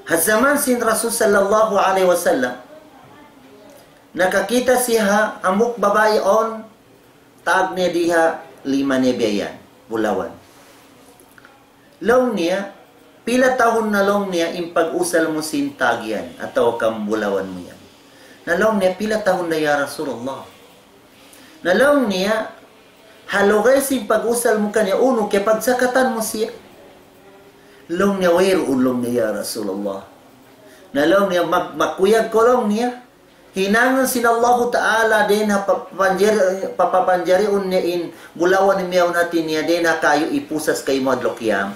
Hazaman sin Rasul sallallahu alaihi wasallam, nakakita siya amok babae on, tag niya diha 5 niya biyayan, bulawan. Long niya, pila tahon na long niya, impag-usal mo sin tagyan, ataw kang bulawan mo yan. Nalong niya, pila tahon na ya Rasulullah. Nalong niya, halogay sin pag-usal mo kanya, uno, kaya pagsakatan mo siya. Long niya, ulong niya ya Rasulullah. Nalong niya, makuyag ko long niya, hinangan sin Allah Ta'ala din na papapanjariun niya in bulawan ni miyaw natin niya din na kayo ipusas kayo mo adlokyam.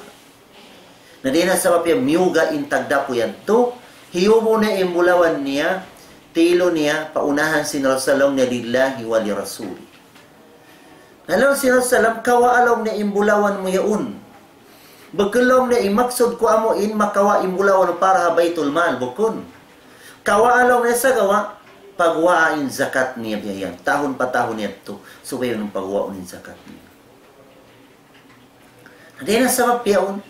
Na din na sa mapya miyuga in tagda po yan. To, hiyumo na in bulawan niya, tilo niya, paunahan sin Rasulullah niya lillahi wa li Rasuli. Nalaw sin Rasulullah, kawaalong niya in bulawan mo yaun. Bagkalong niya imaksod ko amo in makawa in bulawan para ha baytul mal, bukun. Kawaalong niya sa gawa, pagwain zakat niya biyan. Tahon pa tahon niya ito. Subayon ng pagwain zakat niya. Hindi na sa mapyaon.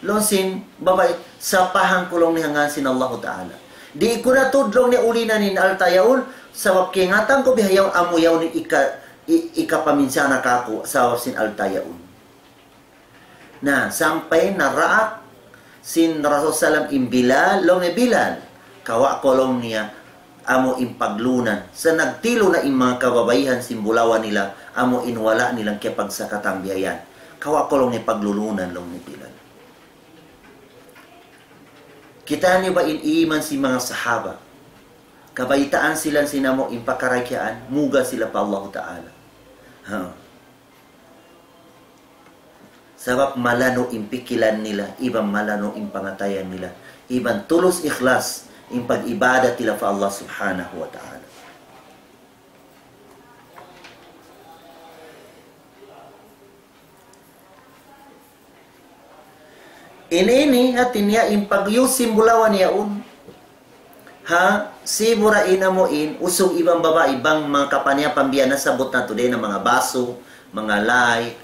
Lonsin, babay, sa pahang kulong niya nga sin Allah Ta'ala. Di ko na tudlong ni ulina ni altayaon. Sa mapkingatan ko bihayaw amuyaw ni ikapaminsana kako sa sin altayaon. Na, sampay na raak sin Rasul Salam imbilal, long ni Bilal. Kawa kolong niya, amo impaglunan. Sa nagtilo na yung mga kababayan, simbulawan nila, amo inwala nilang kipagsakatang biyayan. Kawa ko lang ni paglulunan lang ni Bilal. Kita niyo ba iniiman si mga sahaba? Kabaitaan sila sinamo impakarakyaan, muga sila pa Allah Ta'ala. Sabab malano impikilan nila, ibang malano impangatayan nila, ibang tulos ikhlas, yung pag-ibadat nila pa Allah subhanahu wa ta'ala. Inini atin niya yung pag-yusim bulawan niyaon. Ha? Sibura inamuin, usog ibang babae, ibang mga kapanya pambiyan na sabot na today ng mga baso, mga light.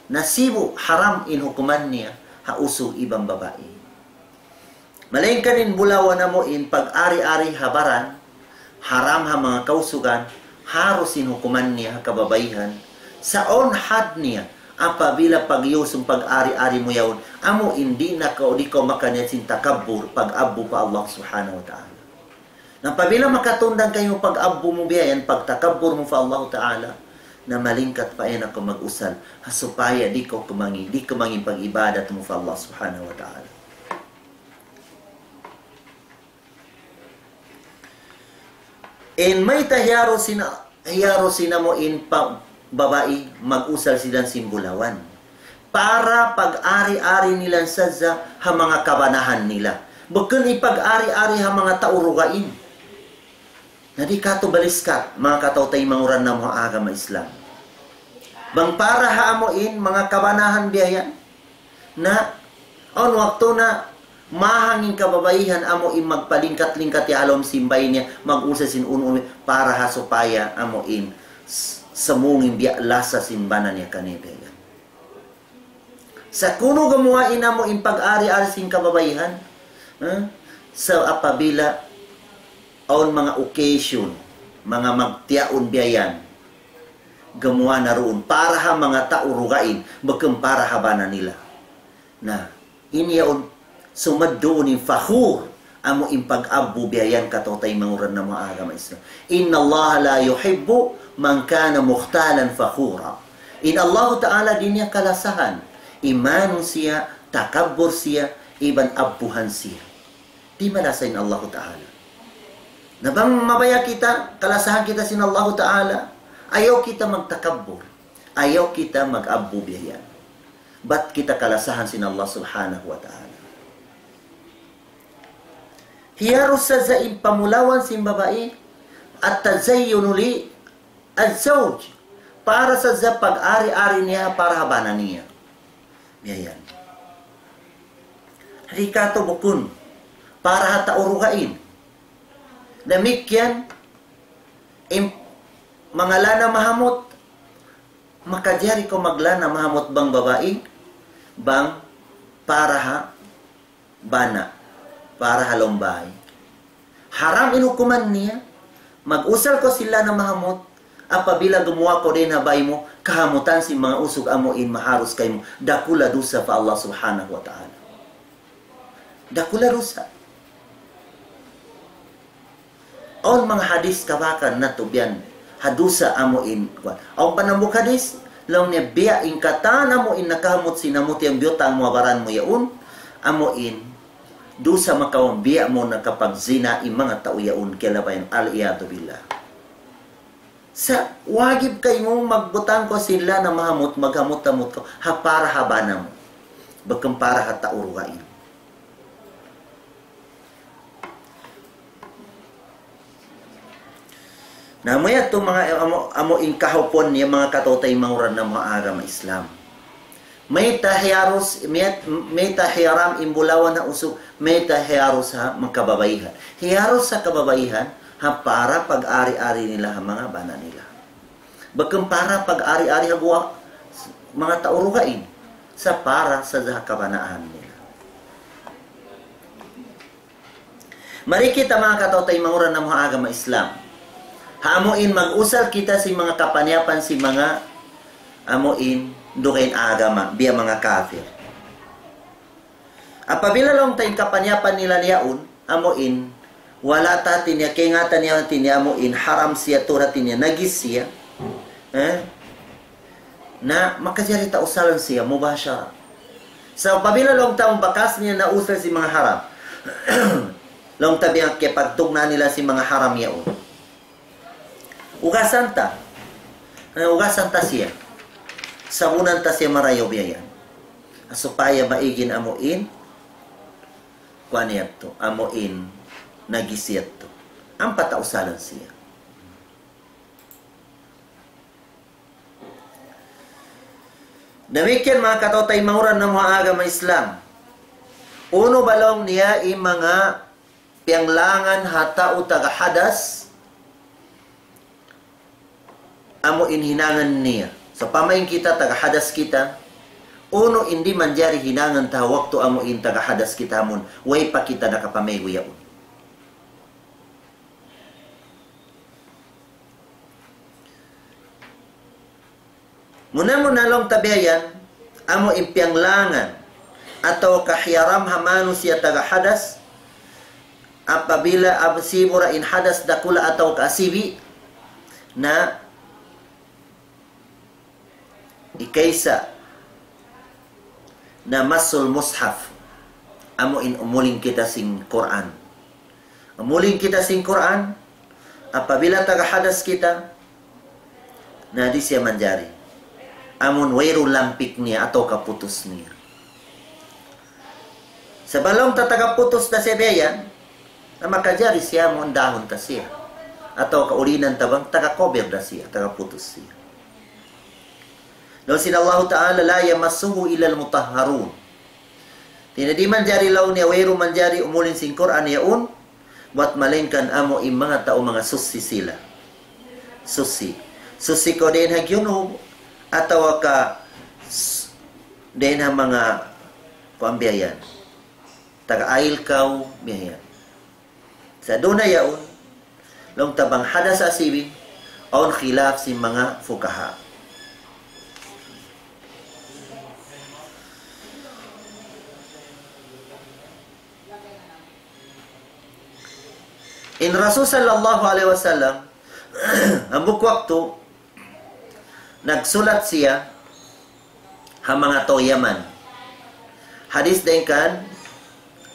Nasibo, haram inhukuman niya, ha usog ibang babae. Malain kanin bulawan na mo in pag-ari-ari habaran, haram ha mga kausugan, harusin hukuman niya kababayhan, sa onhad niya, apabila pagyusong pag-ari-ari mo yaon, amo hindi na ka o di ko makanyasin takabur, pag-abbo pa Allah subhanahu wa ta'ala. Nang pabila makatundang kayo pag-abbo mo biyayan, pag-takabur mo pa Allah ta'ala, na malingkat pa yan ako mag-usal, hasupaya di ko kumangi pag-ibadat mo pa Allah subhanahu wa ta'ala. In may tahyaro sina mo in babae, mag-usal silang simbulawan. Para pag-ari-ari nilang sadza ha mga kabanahan nila. Bukun ipag-ari-ari ha mga taurugain. Na di kato baliskat, mga katautay manguran na mga agama Islam. Bang para ha amoin, mga kabanahan biyayan, na on wakto na mahangin kababaihan amo in magpalingkat-lingkat ya alom simbay niya mag-usa sin unun para hasupaya amo in samungin biya lasa simbanan niya kanebe. Sa kuno gamuhain amo in pag-ari-ari sin kababaihan sa apabila on mga occasion, mga magtiaon biyayan gamuha na roon para ha mga taurugain bagam para habana nila na iniyaon sumaddoon yung fakhur amo yung pag-abbo biyayan katotay manguran na mga agama Islam. Inna Allah la yuhibbu man kana mukhtalan fakhura. In Allah Ta'ala din niya kalasahan. Imanun siya, takabur siya, iban abuhan siya. Di malasa in Allah Ta'ala. Nabang mabaya kita, kalasahan kita sin Allah Ta'ala, ayaw kita magtakabur. Ayaw kita mag-abu biyan. Ba't kita kalasahan sin Allah Subhanahu wa Ta'ala? Hiyaros sa zain pamulawan sin babae at tazayyunu li az-zawj para sa pag-ari-ari niya para habanan niya. Yan. Rikato bukun para hata urugain. Damikyan mga lana mahamot makajari ko maglana mahamot bang babae bang para ha bana para halombay. Haram inukuman niya. Mag-usal ko sila na mahamot. Apabila gumawa ko din habay mo, kahamutan si mga usog amuin maharos kay mo. Dakula dusa pa Allah Subhanahu wa Ta'ala. Dakula dusa. All mga hadis kabakan na tubyan. Hadusa amuin. Ang panambuk hadis, lang niya biya inkatan amuin nakahamot sinamot yung biyotang mawabaran mo yaun. Amuin. Dusa makawang biya mo na kapag zina yung mga tao yaun kilabayan al-iyadu billah. Sa wagib kayo mong magbutang ko sila na mahamot, maghamot-hamot ko, para habana mo. Bagkang para hataurugain. Namaya ito mga amuing kahupon niya mga katotay manguran ng mga agama Islam. May tahiyaros, may tahiyaram imbulawan na usog, may tahiyaros ha magkababaihan. Hiyaros sa kababaihan, ha para pag-ari-ari nila ha mga bana nila. Bagkang para pag-ari-ari ha buwa, mga taurugain, sa para sa kabanaan nila. Mari kita mga katotay manguran ng mga agama Islam. Hamuin mag-usal kita si mga kapanyapan si mga amuin dukain agama, biya mga kafir. Apabila lang tayong kapanyapan nila niyaon, amuin, wala ta tinya, kaya nga niya tinya amuin, haram siya, tura tinya, nagis siya, na makasarita usalan siya, mubah siya. So, apabila lang taong bakas niya na usal si mga haram, lang tabi ang kipagtugna nila si mga haram yaon. Ugasan ta siya. Sabunan ta siya marayaw biyayan. Supaya maigin amuin, kuaniyat to, amuin, nagisiyat to. Ang patausalan siya. Demikian mga katotay manguran ng mga agama Islam. Uno balong niya yung mga pianglangan hata o tagahadas, amuin hinangan niya. Sa pamain kita, tagahadas kita, uno, hindi manjari hinangan ta waktu amuin tagahadas kita mun, way pa kita nakapamego yaon. Muna-muna lang tabiayan, amo impianglangan, atau kahyaram hamanu siya tagahadas, apabila absibura in hadas dakula atau kasibi, na ikaysa na masul mushaf amuin umuling kita sing Quran. Umuling kita sing Quran apabila tagahadas kita na di siya manjari. Amun wayro lampik niya atau kaputus niya. Sa balong tatagaputus na siya bayan na makajari siya mo dahon ta siya. Atau kaulinan tabang taga-cover na siya, tagaputus siya. Lalu sin Allah Ta'ala la yamassuhu ilal mutahharun. Tinadi manjari law niya wayro manjari umulin sing Quran yaun buat malengkan amo im mga tao mga susi sila. Susi ko din hagyuno atau ka din mga pambiyayan. Taga-ail kaw biyayan. Sa duna yaun long tabang hadas asibi on khilaf si mga fukaha. In Rasul sallallahu alaihi wasallam, ang bukwakto, nagsulat siya ha mga to Yaman. Hadis din kan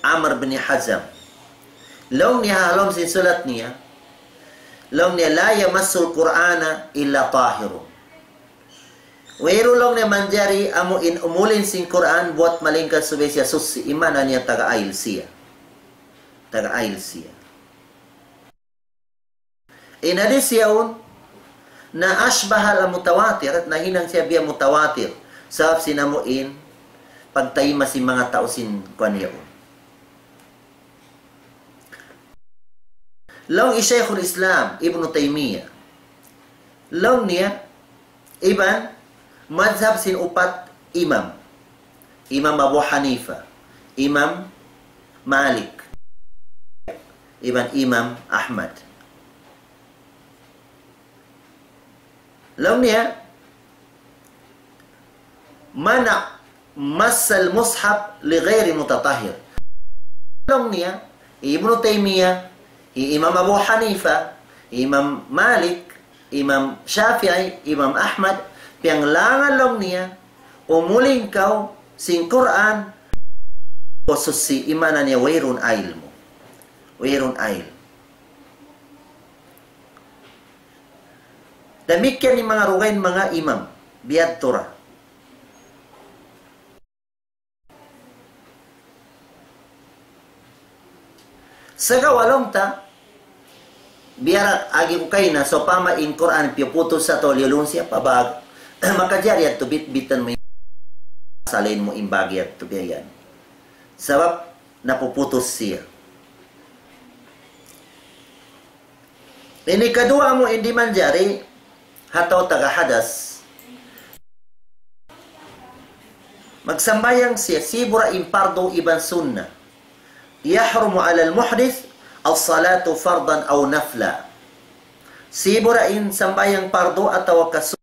Amr bin Hazam. Long niya halom sin sulat niya. Long niya la yamassul Qur'ana illa tahirun. Wero long niya manjari amo in umulin sin Quran buat malingkan subesya susi imana niya taga-ail siya. Taga-ail siya. In hadis yaun na ashbahal mutawatir at nahinang siya biya mutawatir sa sinamuin pagtayma si mga tao sin kaniyo. Long Shaykhul Islam Ibn Taymiyyah. Long niya iban madhab sin upat imam. Imam Abu Hanifa, Imam Malik, iban Imam Ahmad. Long niya mana masal mushaf li ghairi mutatahhir. Long niya Ibn Taymiyyah, Imam Abu Hanifa, Imam Malik, Imam Shafi'i, Imam Ahmad, pianglangan long niya, umuling kau sin Quran, o susi imana niya, wairun ail mo. Wairun ail. Demikian ni mga rugain mga imam, biyad Torah. Sagawalong ta, biar agi ukay na so pama in Quran piuputos sa to liulun siya pabag makajari at tubit-bitan mo salin mo imbagi at tubiyan. Sabab napuputos siya. Ini kedua mo hindi manjari hataw taga-hadas. Magsambayang siya sibura impardo iban sunnah. يحرم على المحدث الصلاة فرضا أو نفلا. Sibura in sambayang pardo ataw kasu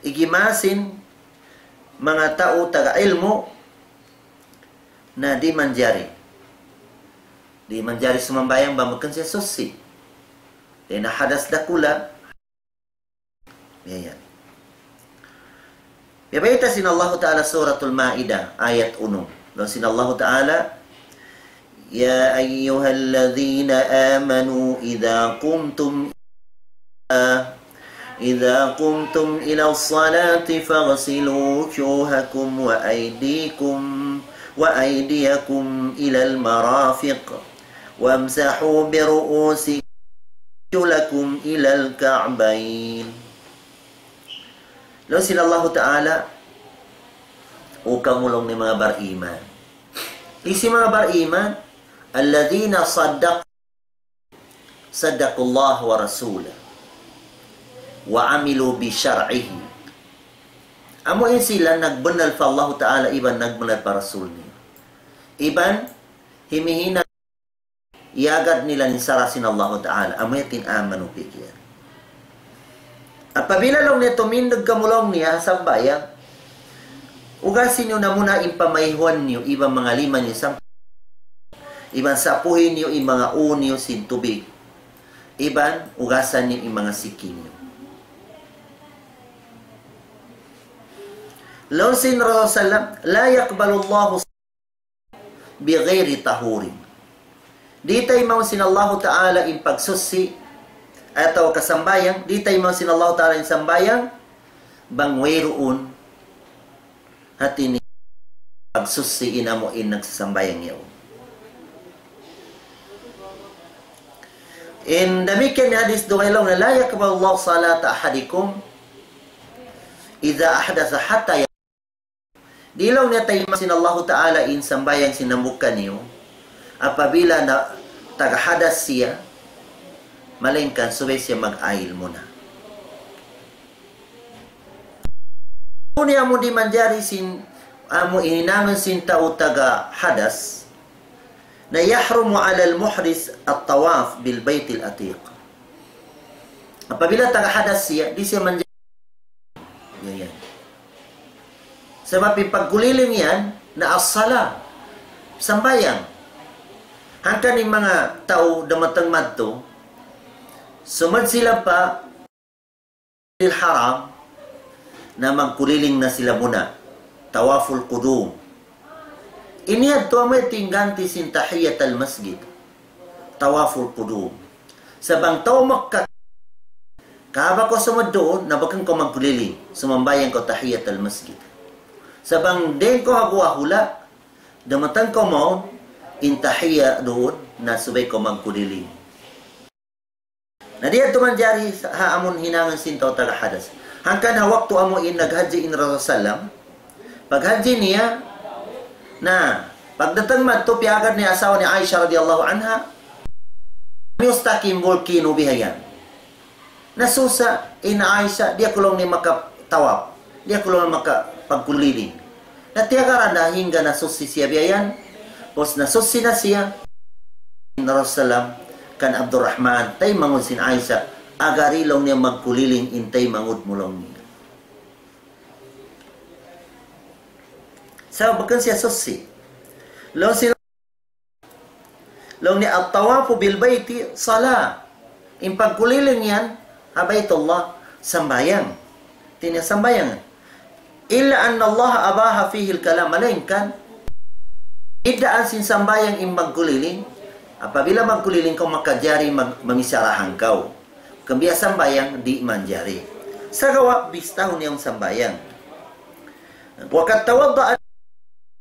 igimasin mga tao taga-ilmo na di manjari. Di manjari sumambayang bamakan siya susi. Di na hadas dakula. Yan. Yabaita sin Allah Ta'ala suratul Ma'idah ayat 1. Lalu sin Allah Ta'ala يا أيها الذين آمنوا إذا قمتم إلى الصلاة فاغسلوا وجوهكم وأيديكم إلى المرافق وامسحوا برؤوسكم إلى الكعبين. Lalu sila Allah Ta'ala ukamulong ni mga bariman. Isi mga bariman alladhina saddaqullah wa rasulah wa amilu bi syar'ihi. Amo in sila nagbenal fa Allah Ta'ala iban nagbenal pa rasul niya. Iban himihina iagad nila ni sarasin Allah Ta'ala. Amo yatin amanu pikir. Apabila long nito mindag kamulong niya sa bayan, ugasin nyo na muna impamayhuan nyo ibang mga lima nyo iban sapuhin nyo yung mga unyo sin tubig. Iban, ugasan nyo yung mga sikin nyo. Law sin Rasulullah, la yakbalullahu bi ghairi tahurin. Di tayo mau sin Allah Ta'ala in pagsusi atau kasambayang, di tayo mau sin Allah Ta'ala in sambayang bang wayroon hati ni pagsusi inamo in nagsasambayang yaw. In demikian hadis duwailong na la yakbalullahu salata ahadikum idza ahdatha hatta dilong niya tayo sin Allah Ta'ala in sambayang sinambukan niyo apabila na tagahadas siya malingkan subay siya mag-ail muna. Niya mo di manjari sin amo ininaman sin tao taga hadas na yahrumu ala al-muhris at-tawaf bil bait al-atiq. Apabila taga hadas siya, di siya manjari. Yan. Sebab pagkuliling yan na as-sala, sambayang. Hangkan yung mga tao damatang madto, sumad sila pa haram na magkuliling na sila muna. tawaful qudum. Ini ato may tingganti sin tahiyat al-masjid. Tawaful qudum. Sabang tao Makkah, kahaba ko sumad doon, nabakan ko magkuliling. Sumambayan ko tahiyat al-masjid. Sabang din ko hagwa hula, damatan ko mo, intahiya doon, na subay ko magkuliling. Na diya tumanjari ha amon hinangan sintaw taga hadas. Hangkan hawak tu amo in naghaji in Rasulullah. Paghaji niya na pagdatang madto piagad ni asawa ni Aisha radhiyallahu anha, miustakim volcano bihayan. Nasusa in Aisha dia kulong ni makatawap. Dia kulong maka pagkuliling. Na tiagara na hingga nasusi siya bihayan. Pos nasusi na siya in Rasulullah kan Abdurrahman tay mangun sin Aisha agarilong niya magkuliling intay mangud mulong niya. Sa bakan siya susi. Long ni at-tawafu bil baiti sala. In pagkuliling yan, habaytullah sambayang. Tinya sambayang. Illa anna Allah abaha fihi al-kalam malainkan. Idaan sin sambayang in magkuliling. Apabila magkuliling kau makajari mamisarahan kau. Kembia sambayang di manjari. Sagawa bistahun yang sambayang. Wakat tawadda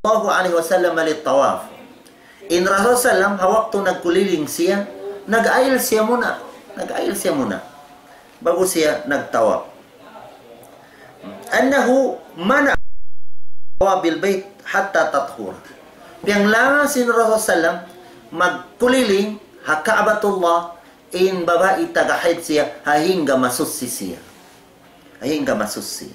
Allahu alaihi wasallam alit tawaf. In Rasulullah hawaktu nagkuliling siya, nag-ail siya muna. Nag-ail siya muna. Bago siya nagtawaf. Annahu mana bil bait hatta tathur. Piang lang sin Rasulullah magkuliling hakaabatullah in babae tagahid siya hingga masusi siya. Hingga masusi.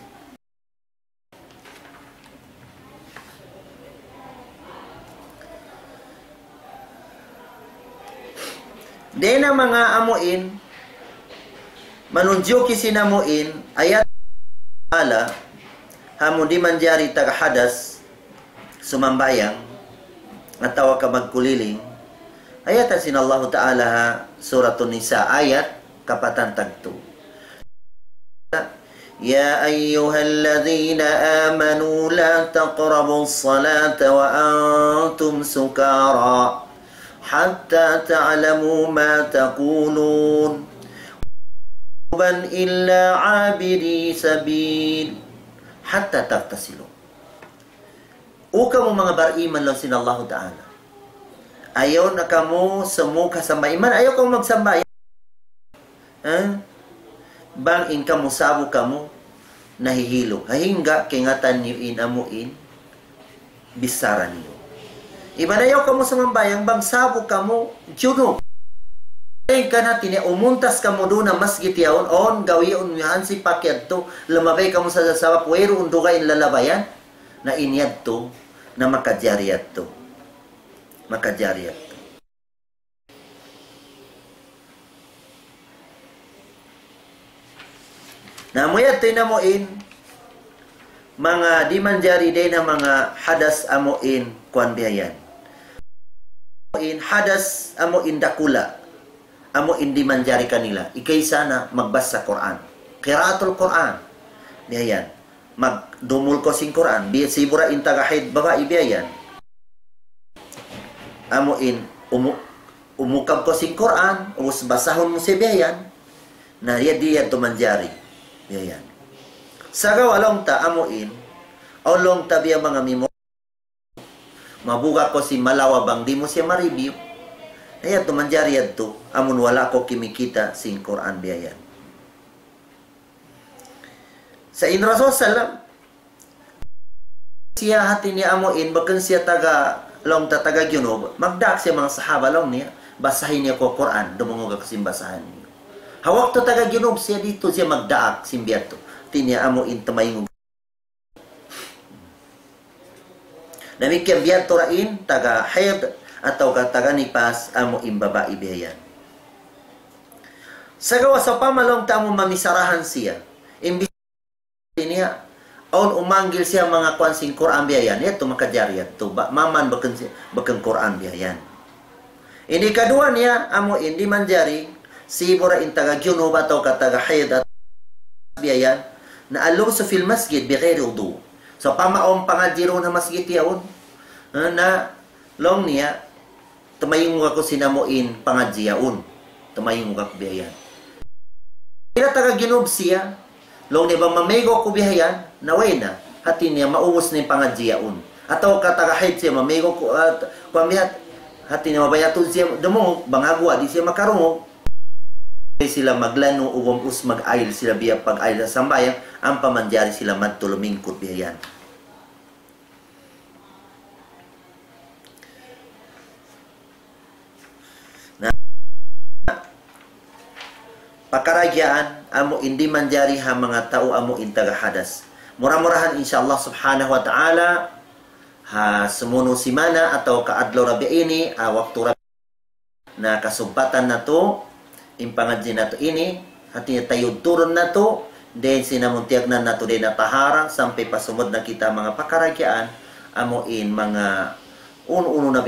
Dena mga amuin manunjuki sinamuin ayat ala hamu di manjari tagahadas sumambayang atawa ka magkuliling. Ayat sin Allah Ta'ala suratun Nisa ayat kapatan tagtu. Ya ayyuhalladzina amanu la taqrabus salata wa antum sukara hatta ta'lamu ma taqulun ban illa abiri sabil hatta tagtasilu. Uka mo mga bariman lang sin Allah Ta'ala. Ayaw na kamo semua kasambay. Man, ayaw kamo magsambay. Bang in kamo sabo kamo nahihilo. Hingga kingatan niyo inamuin bisaran niyo. Iban ayaw kamo samambayang bang sabo kamo juno. Ayun ka natin umuntas kamo doon na masjid yaon on gawion mihan si pakyat to lamabay kamo sa sasawa puwero unduga in lalabayan na inyad to na makajariyat to. Makajariyat. Namuyat tinamuin mga dimanjari din na mga hadas amuin kuan biyayan. Amuin hadas amuin dakula. Amuin dimanjari kanila. Ikay sana magbasa Quran. Qiraatul Quran. Biyayan. Magdumul ko sing Quran. Sibura intagahid babae biyayan. Amuin umukab ko sing Quran us basahon mo si biyayan na dia tumanjari biyayan sagaw along ta amuin along ta biya mga mimo mabuga ko si malawa bang di mo siya ma-review na tumanjari adto amun wala ko kimikita sing Quran biyayan sa in Rasul sallam siya hati ni amuin bakan siya taga long tataga gyunob magdak siya mga sahaba long niya basahin niya ko Quran dumungo ka simbasahan niyo hawak to taga gyunob siya dito siya magdaak simbiyato tinya amo intamayong namikya biyato rain taga hayd atau taga nipas amo imbabae biyayan sa gawa sa pamalong tamo mamisarahan siya imbis niya on umanggil siya mga kwansing Quran biyayan. Ito makajariyat to. Maman bakang Quran biyayan. Ini kedua niya, amo indi manjari, si bura intaga gyunub atau kataga hayd at biyayan, na alumso fil masjid bighairi wudu. So pamaong pangajiro na masjid yaon na long niya tumayong ko sinamuin pangajiyaon. Tumayong ko biyayan. Ila taga ginub siya. Long niya bang mamego ko biyayan, naway na. Hati niya maubos na yung pangajiyaon. Ataw ka taga hide siya, mamego ko at pamihat. Hati niya mabayatun siya, dumong bangagwa, di siya makarungog. Sila maglano ubom us mag-ail sila biya pag-ail sa sambayan, ang pamandyari sila madtulumingkot biyayan. Pakaragyaan amo hindi manjari ha mga tao amo intaga hadas. Mura-murahan insyaallah subhanahu wa ta'ala ha sumuno simana atau kaadlaw rabi ini waktu rabi na kasubbatan na to impangadji na to ini hati tayo turun na to then sinamuntiagnan na to din na tahara sampai pasumod na kita mga pakaragyaan amo in mga uno na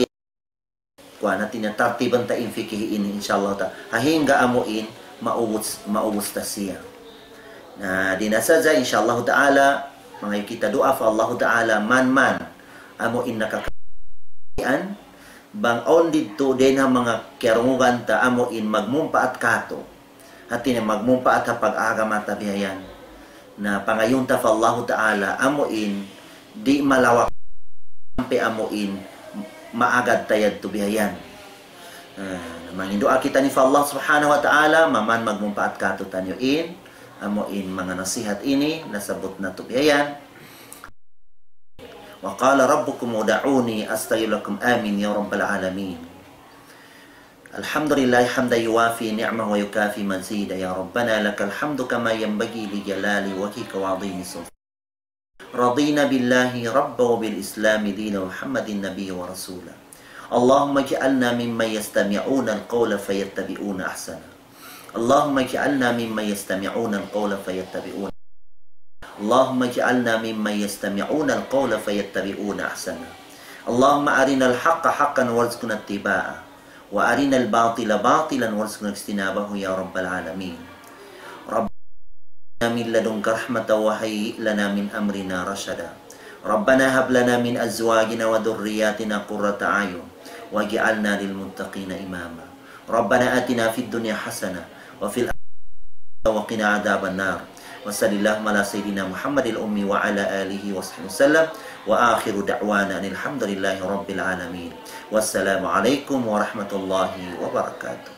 kuan natin na tartiban ta infikihi ini insyaallah ta hingga amo in maubos ta siya. Na dinasadya insyaallah ta'ala mga kita doa fa Allah ta'ala man amo in nakakaian bang on dito din ang mga kerungan ta amo in magmumpaat kato hati na magmumpaat ha pag-agama ta biyayan na pangayon ta fa Allah ta'ala amo in di malawak sampai amo in maagad tayad to biyayan. Mangindoa kita ni Allah subhanahu wa ta'ala maman magmumpaat kato tanyo in amo in mga nasihat ini nasabot na tubiyayan. Wa qala rabbukum ud'uni astajib lakum amin ya rabbal alamin. Alhamdulillah hamdan yuwafi ni'mahu wa yukafi mazida ya rabbana lakal hamdu kama yanbaghi li jalali wajhika wa 'azimi sultanik. Radina billahi rabban wa bil islam dinan Muhammadin nabiyyan wa rasulan. اللهم اجعلنا ممن يستمعون القول فيتبعون احسنه اللهم اجعلنا ممن يستمعون القول فيتبعون اللهم اجعلنا ممن يستمعون القول فيتبعون احسنه اللهم ارنا الحق حقا وارزقنا اتباعه وارنا الباطل باطلا وارزقنا اجتنابه يا رب العالمين ربنا من لدنك رحمه وهيئ لنا من امرنا رشدا ربنا هب لنا من ازواجنا وذرياتنا قرة اعين واجعلنا للمتقين إماما ربنا آتنا في الدنيا حسنة وفي الآخرة وقنا عذاب النار وصلى اللهم على سيدنا محمد الأمي وعلى آله وصحبه وسلم وآخر دعوانا الحمد لله رب العالمين والسلام عليكم ورحمة الله وبركاته.